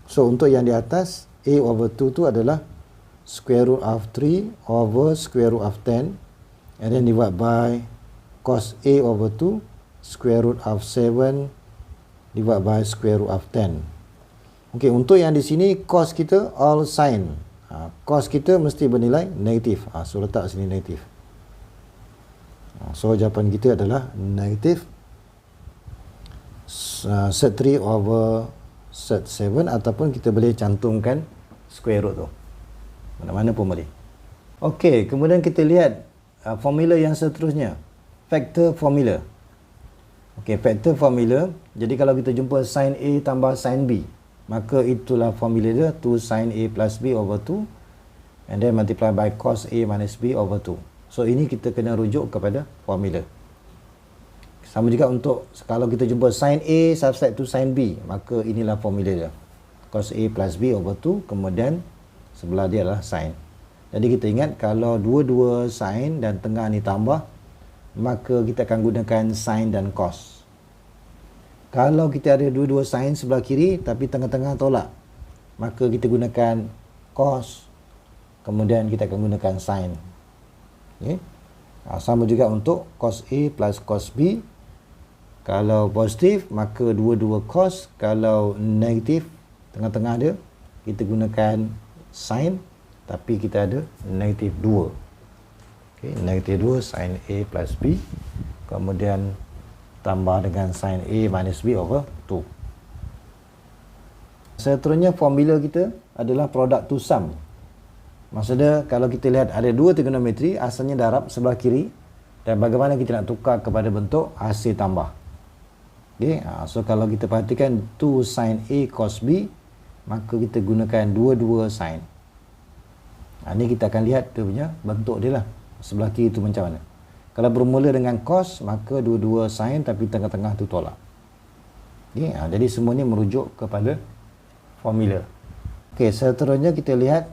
So untuk yang di atas, A over 2 tu adalah square root of 3 over square root of 10, and then divided by cos A over 2 square root of 7 divided by square root of 10. Okey, untuk yang di sini cos kita all sin. Cos kita mesti bernilai negatif. So letak sini negatif. So jawapan kita adalah negatif set 3 over set 7, ataupun kita boleh cantumkan square root tu. Mana-mana pun boleh. Okey, kemudian kita lihat formula yang seterusnya. Factor formula. Okey, factor formula. Jadi kalau kita jumpa sin A tambah sin B, maka itulah formula dia, 2 sin A plus B over 2, and then multiply by cos A minus B over 2. So ini kita kena rujuk kepada formula. Sama juga untuk kalau kita jumpa sin A subset to sin B, maka inilah formula dia, cos A plus B over 2, kemudian sebelah dia adalah sin. Jadi kita ingat kalau dua-dua sin dan tengah ni tambah, maka kita akan gunakan sin dan cos. Kalau kita ada dua-dua sin sebelah kiri tapi tengah-tengah tolak, maka kita gunakan cos, kemudian kita akan gunakan sin. Okay. Sama juga untuk cos A plus cos B. Kalau positif, maka dua-dua cos. Kalau negatif, tengah-tengah dia, kita gunakan sin, tapi kita ada negatif 2. Okay, negatif 2 sin A plus B, kemudian tambah dengan sin A minus B over 2. Seterusnya formula kita adalah product to sum. Maksudnya kalau kita lihat ada dua trigonometri, asalnya darab sebelah kiri, dan bagaimana kita nak tukar kepada bentuk hasil tambah. Okay, so kalau kita perhatikan 2 sin A cos B, maka kita gunakan dua-dua sin. Ini kita akan lihat dia punya bentuk dia lah, sebelah kiri tu macam mana. Kalau bermula dengan cos, maka dua-dua sin tapi tengah-tengah tu tolak. Okay, jadi semuanya merujuk kepada formula. Okay, seterusnya kita lihat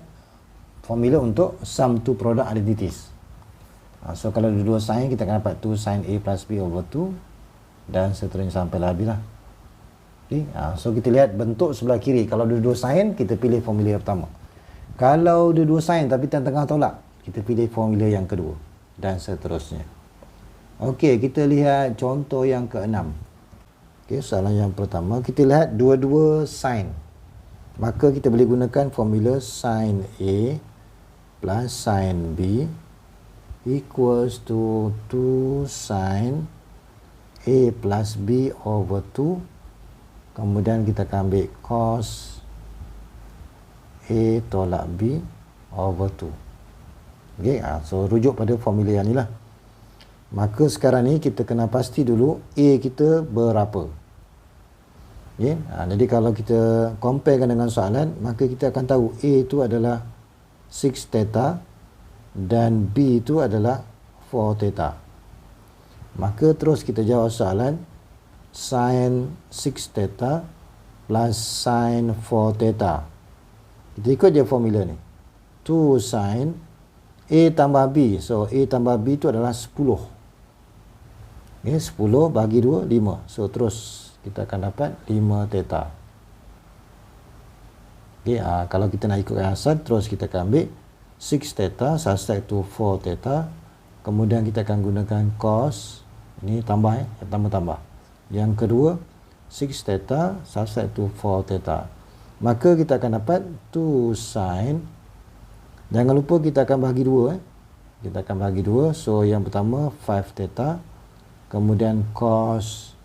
formula untuk sum two product identities. So kalau dua-dua sin, kita akan dapat 2 sin A plus B over 2, dan seterusnya sampai lah habis lah. Okay, so kita lihat bentuk sebelah kiri. Kalau dua-dua sin, kita pilih formula yang pertama. Kalau dua-dua sin tapi tengah-tengah tolak, kita pilih formula yang kedua dan seterusnya. Okey, kita lihat contoh yang ke-6. Okey, soalan yang pertama, kita lihat dua-dua sin. Maka kita boleh gunakan formula sin A plus sin B equals to 2 sin A plus B over 2. Kemudian kita akan ambil cos A tolak B over 2. Okay, so rujuk pada formula yang ni lah. Maka sekarang ni kita kena pasti dulu A kita berapa. Okay, jadi kalau kita comparekan dengan soalan, maka kita akan tahu A itu adalah 6 theta dan B itu adalah 4 theta. Maka terus kita jawab soalan sin 6 theta plus sin 4 theta. Kita ikut je formula ni. 2 sin A tambah B. So A tambah B itu adalah 10. Okay, 10 bagi 2, 5. So terus kita akan dapat 5 theta. Okay, kalau kita nak ikutkan asal, terus kita akan ambil 6 theta subtract to 4 theta. Kemudian kita akan gunakan cos. Ini tambah, tambah. Yang kedua, 6 theta subtract to 4 theta. Maka kita akan dapat 2 sin. Jangan lupa kita akan bagi 2. Kita akan bagi 2. So yang pertama 5 theta. Kemudian cos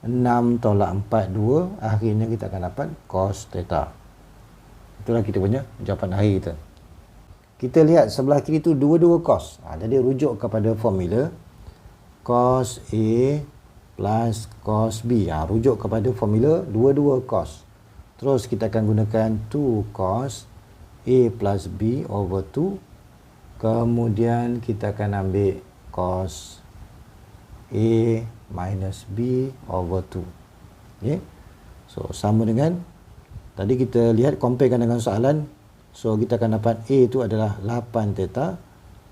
6 tolak 4, 2. Akhirnya kita akan dapat cos theta. Itulah kita punya jawapan akhir kita. Kita lihat sebelah kiri tu dua-dua cos. Jadi rujuk kepada formula cos A plus cos B. Rujuk kepada formula dua-dua cos. Terus kita akan gunakan 2 cos A plus B over 2. Kemudian kita akan ambil cos A minus B over 2. Okay. So sama dengan tadi kita lihat, comparekan dengan soalan. So kita akan dapat A itu adalah 8 theta,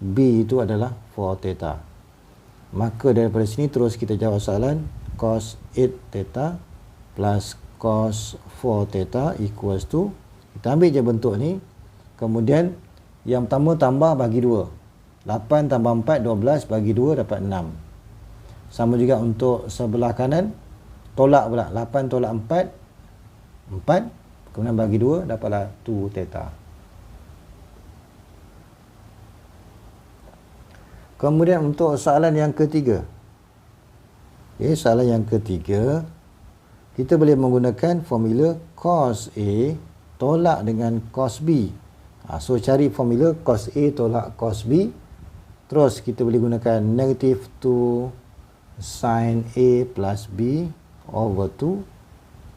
B itu adalah 4 theta. Maka daripada sini terus kita jawab soalan cos 8 theta plus cos 4 theta equals to, kita ambil je bentuk ni. Kemudian yang pertama tambah bagi 2. 8 tambah 4, 12 bagi 2 dapat 6. Sama juga untuk sebelah kanan, tolak pula. 8 tolak 4, 4. Kemudian bagi 2, dapatlah 2 theta. Kemudian untuk soalan yang ketiga. Okay, soalan yang ketiga, kita boleh menggunakan formula cos A tolak dengan cos B. So cari formula cos A tolak cos B. Terus kita boleh gunakan negative 2 sin A plus B over 2.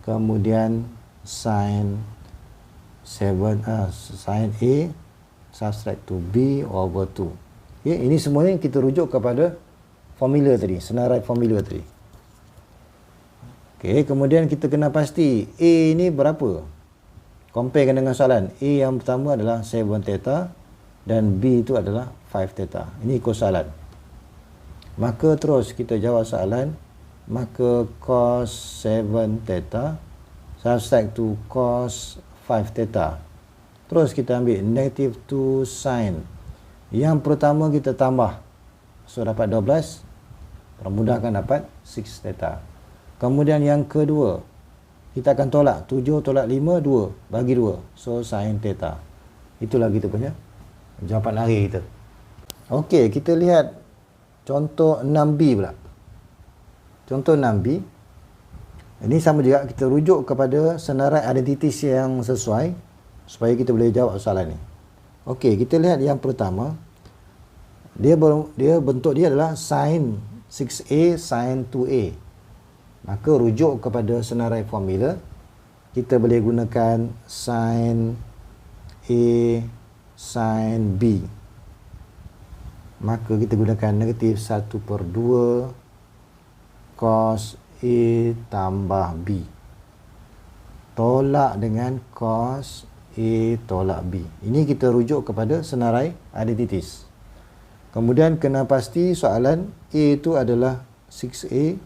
Kemudian sin A subtract to B over 2. Okay, ini semuanya kita rujuk kepada formula tadi, senarai formula tadi. Okay, kemudian kita kena pasti A ini berapa. Comparekan dengan soalan. A yang pertama adalah 7 theta dan B itu adalah 5 theta. Ini ikut soalan. Maka terus kita jawab soalan. Maka cos 7 theta subtract to cos 5 theta. Terus kita ambil negative 2 sin. Yang pertama kita tambah. So dapat 12. Permudahkan dapat 6 theta. Kemudian yang kedua, kita akan tolak. 7 tolak 5, 2. Bagi 2. So sin theta. Itulah kita punya jawapan akhir kita. Okey, kita lihat contoh 6B pula. Contoh 6B. Ini sama juga, kita rujuk kepada senarai identitas yang sesuai supaya kita boleh jawab soalan ni. Okey, kita lihat yang pertama. Dia bentuk dia adalah sin 6A sin 2A. Maka rujuk kepada senarai formula, kita boleh gunakan sin A sin B. Maka kita gunakan negatif 1/2 cos A tambah B. Tolak dengan cos A tolak B. Ini kita rujuk kepada senarai identitas. Kemudian kena pasti soalan A itu adalah 6A.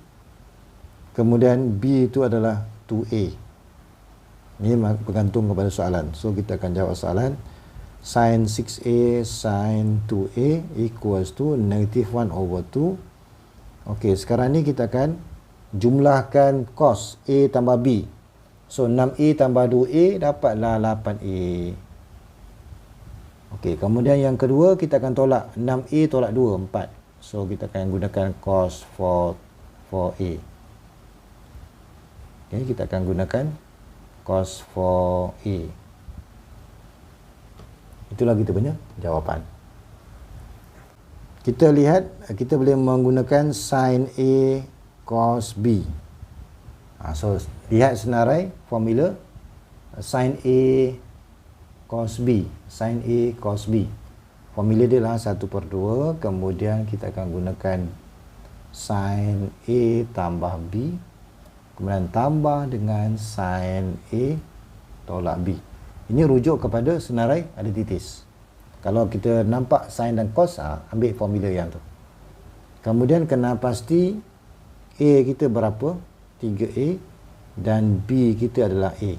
Kemudian B itu adalah 2A. Ini bergantung kepada soalan. So kita akan jawab soalan Sin 6A sin 2A equals to negative 1 over 2. Okey, sekarang ni kita akan jumlahkan cos A tambah B. So 6A tambah 2A dapatlah 8A. Okey, kemudian yang kedua kita akan tolak 6A tolak 2, 4. So kita akan gunakan cos 4A. Okey, kita akan gunakan cos 4A. Itulah kita punya jawapan. Kita lihat, kita boleh menggunakan sin A cos B. So, lihat senarai formula sin A cos B. Sin A cos B. Formula dia lah 1/2. Kemudian kita akan gunakan sin A tambah B. Kemudian tambah dengan sin A tolak B. Ini rujuk kepada senarai identitas. Kalau kita nampak sin dan cos, ambil formula yang tu. Kemudian kena pasti A kita berapa? 3A dan B kita adalah A.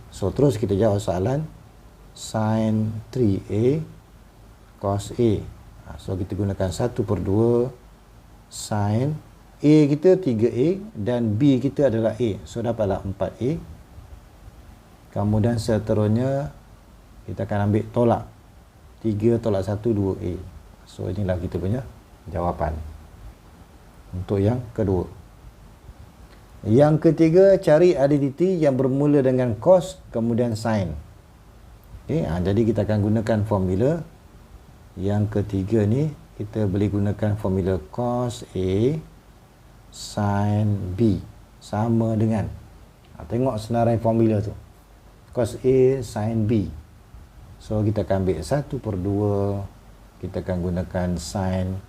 So terus kita jawab soalan sin 3A cos A. So kita gunakan 1/2 sin A kita 3A dan B kita adalah A. So dapatlah 4A. Kemudian seterusnya kita akan ambil tolak 3 tolak 1 2A. So inilah kita punya jawapan untuk yang kedua. Yang ketiga, cari identiti yang bermula dengan cos kemudian sin. Okey, jadi kita akan gunakan formula yang ketiga ni. Kita boleh gunakan formula cos A sin B sama dengan, tengok senarai formula tu, cos A sin B. So kita akan ambil 1/2. Kita akan gunakan sin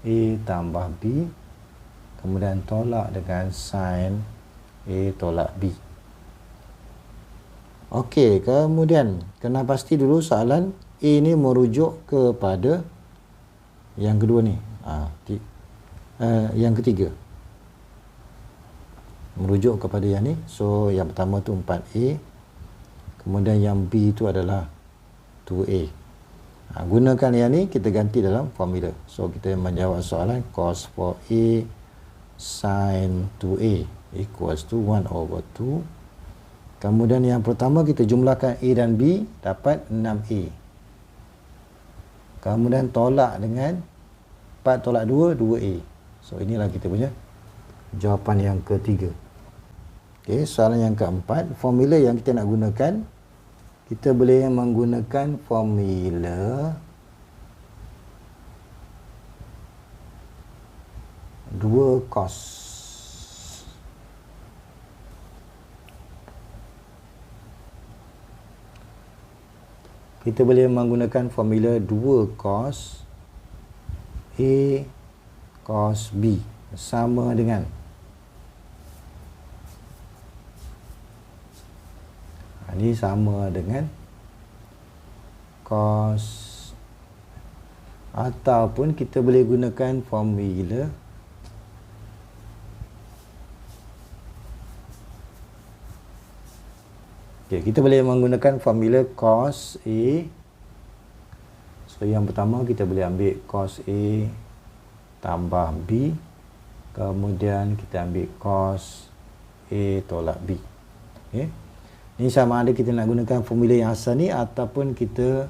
A tambah B. Kemudian tolak dengan sin A tolak B. Okey, kemudian kena pasti dulu soalan A ni merujuk kepada yang kedua ni. Yang ketiga merujuk kepada yang ni. So yang pertama tu 4A. Kemudian yang B tu adalah 2A. Gunakan yang ni, kita ganti dalam formula. So kita menjawab soalan cos 4A sin 2A equals to 1/2. Kemudian yang pertama kita jumlahkan A dan B, dapat 6A. Kemudian tolak dengan 4 tolak 2, 2A. So inilah kita punya jawapan yang ketiga. Okey, soalan yang keempat, formula yang kita nak gunakan, kita boleh menggunakan formula 2 cos. Kita boleh menggunakan formula 2 cos A cos B sama dengan ini sama dengan cos, ataupun kita boleh gunakan formula kita boleh menggunakan formula cos A. So yang pertama kita boleh ambil cos A tambah B. Kemudian kita ambil cos A tolak B. Okey. Ini sama ada kita nak gunakan formula yang asal ni ataupun kita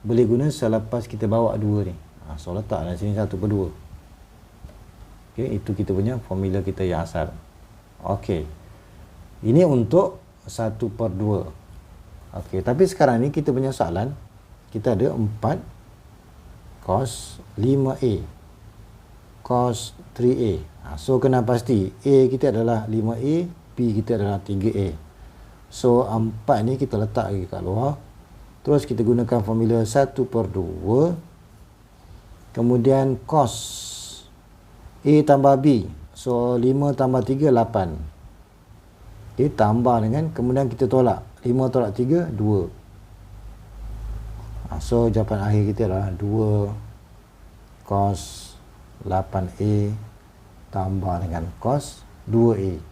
boleh guna selepas kita bawa dua ni. So letak dalam sini 1/2. Okey, itu kita punya formula kita yang asal. Okey. Ini untuk 1/2. Okey, tapi sekarang ni kita punya soalan, kita ada 4 cos 5A cos 3A. So kena pasti A kita adalah 5A, B kita adalah 3A. So 4 ni kita letak lagi kat luar. Terus kita gunakan formula 1/2. Kemudian cos A tambah B. So 5 tambah 3 8. Okay, tambah dengan, kemudian kita tolak 5 tolak 3 2. So jawapan akhir kita adalah 2 cos 8A tambah dengan cos 2A.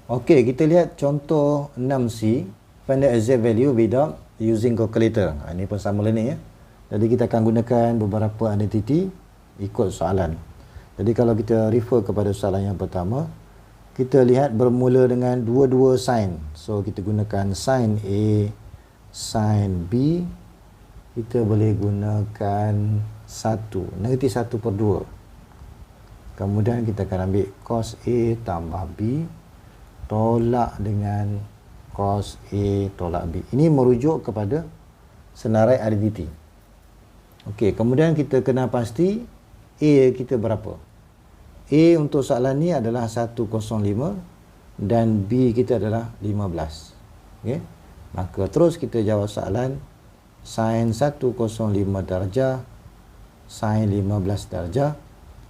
Okey, kita lihat contoh 6C. Find the exact value without using calculator. Ini pun sama learning ya. Jadi kita akan gunakan beberapa identity ikut soalan. Jadi kalau kita refer kepada soalan yang pertama, kita lihat bermula dengan dua-dua sign. So kita gunakan sign A, sign B. Kita boleh gunakan 1, negatif 1/2. Kemudian kita akan ambil cos A tambah B tolak dengan cos A tolak B. Ini merujuk kepada senarai identity. Okey, kemudian kita kena pasti A kita berapa. A untuk soalan ni adalah 105 dan B kita adalah 15. Okey. Maka terus kita jawab soalan sin 105 darjah sin 15 darjah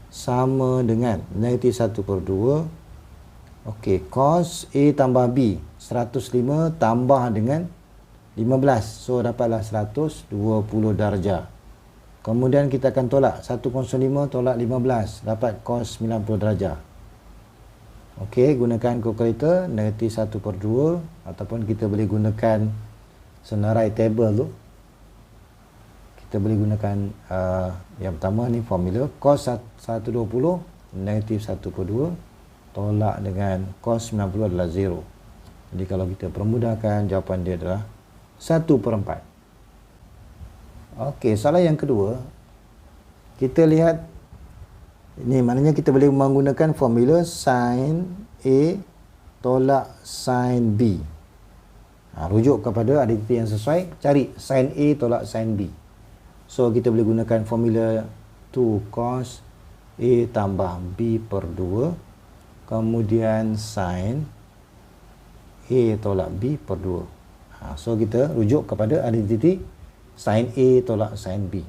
sama dengan negatif 1/2. Okey, cos A tambah B 105 tambah dengan 15. So dapatlah 120 darjah. Kemudian kita akan tolak 105 tolak 15, dapat cos 90 darjah. Okey, gunakan kalkulator negatif 1/2 ataupun kita boleh gunakan senarai table tu. Kita boleh gunakan yang pertama ni formula cos 120 negatif 1/2 tolak dengan cos 90 adalah 0. Jadi kalau kita permudahkan, jawapan dia adalah 1/4. Okey, soalan yang kedua, kita lihat ini maknanya kita boleh menggunakan formula sin A tolak sin B. Rujuk kepada identiti yang sesuai, cari sin A tolak sin B. So kita boleh gunakan formula 2 cos A tambah B/2, kemudian sin A tolak B/2. So kita rujuk kepada identiti sin A tolak sin B.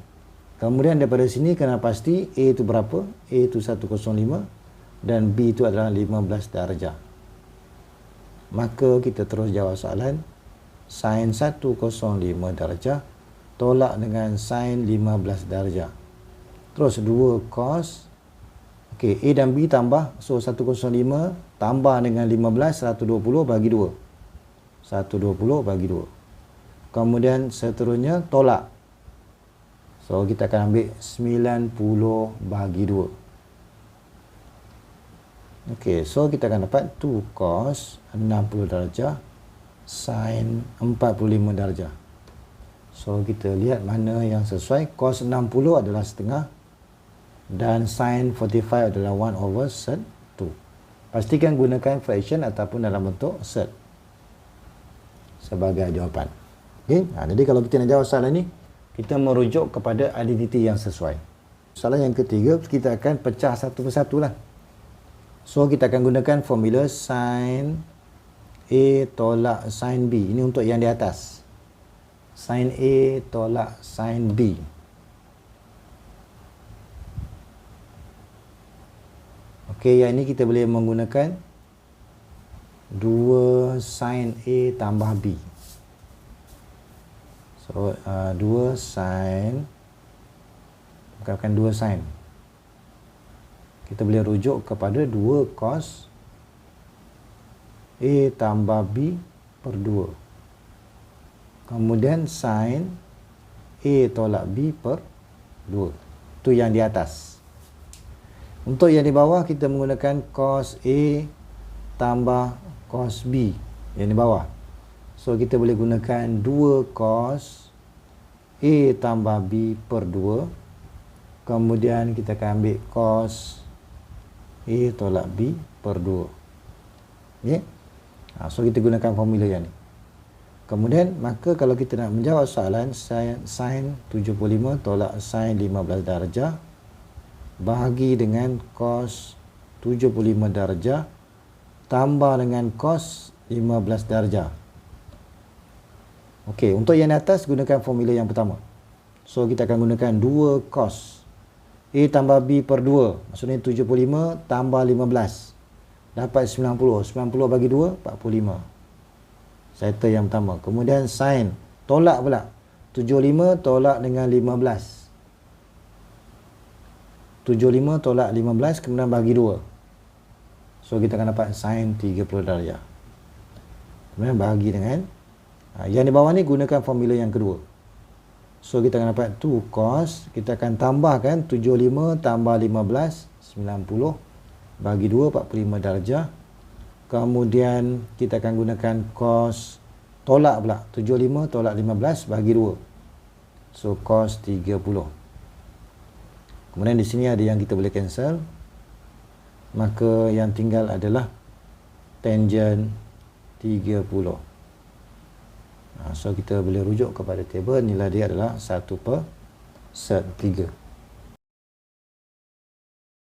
Kemudian daripada sini kena pasti A itu berapa. A itu 105 dan B itu adalah 15 darjah. Maka kita terus jawab soalan sin 105 darjah tolak dengan sin 15 darjah. Terus 2 cos. Okey, A dan B tambah. So 105 tambah dengan 15, 120 bagi 2. 120 bagi 2. Kemudian seterusnya tolak. So kita akan ambil 90 bagi 2. Okey, so kita akan dapat 2 cos 60 darjah sin 45 darjah. So kita lihat mana yang sesuai. Cos 60 adalah setengah dan sin 45 adalah 1/2. Pastikan gunakan fraction ataupun dalam bentuk set sebagai jawapan. Okay? Jadi kalau kita nak jawab soalan ni, kita merujuk kepada identiti yang sesuai. Soalan yang ketiga, kita akan pecah satu persatu lah. So kita akan gunakan formula sin A tolak sin B. Ini untuk yang di atas. Sin A tolak sin B. Okey, yang ini kita boleh menggunakan 2 sin A tambah B. So 2 sin, bukan 2 sin. Kita boleh rujuk kepada 2 cos A tambah B/2. Kemudian sin A tolak B/2. Itu yang di atas. Untuk yang di bawah kita menggunakan cos A tambah cos B yang di bawah. So kita boleh gunakan 2 cos A tambah B/2. Kemudian kita akan ambil cos A tolak B/2. Okay? So kita gunakan formula yang ni. Kemudian maka kalau kita nak menjawab soalan sin 75 tolak sin 15 darjah bahagi dengan cos 75 darjah tambah dengan cos 15 darjah. Okey, untuk yang atas gunakan formula yang pertama. So kita akan gunakan 2 cos A tambah B/2. Maksudnya 75 tambah 15. Dapat 90. 90 bagi 2, 45. Settle yang pertama. Kemudian sin. Tolak pula. 75 tolak dengan 15. 75 tolak 15 kemudian bagi 2. So kita akan dapat sin 30 darjah. Kemudian bagi dengan Yang di bawah ni gunakan formula yang kedua. So kita akan dapat 2 cos, kita akan tambahkan 75 tambah 15, 90 bagi 2, 45 darjah. Kemudian kita akan gunakan cos, tolak pula 75 tolak 15 bagi 2. So cos 30. Kemudian di sini ada yang kita boleh cancel. Maka yang tinggal adalah tangent 30. So kita boleh rujuk kepada table, nilai dia adalah 1/3.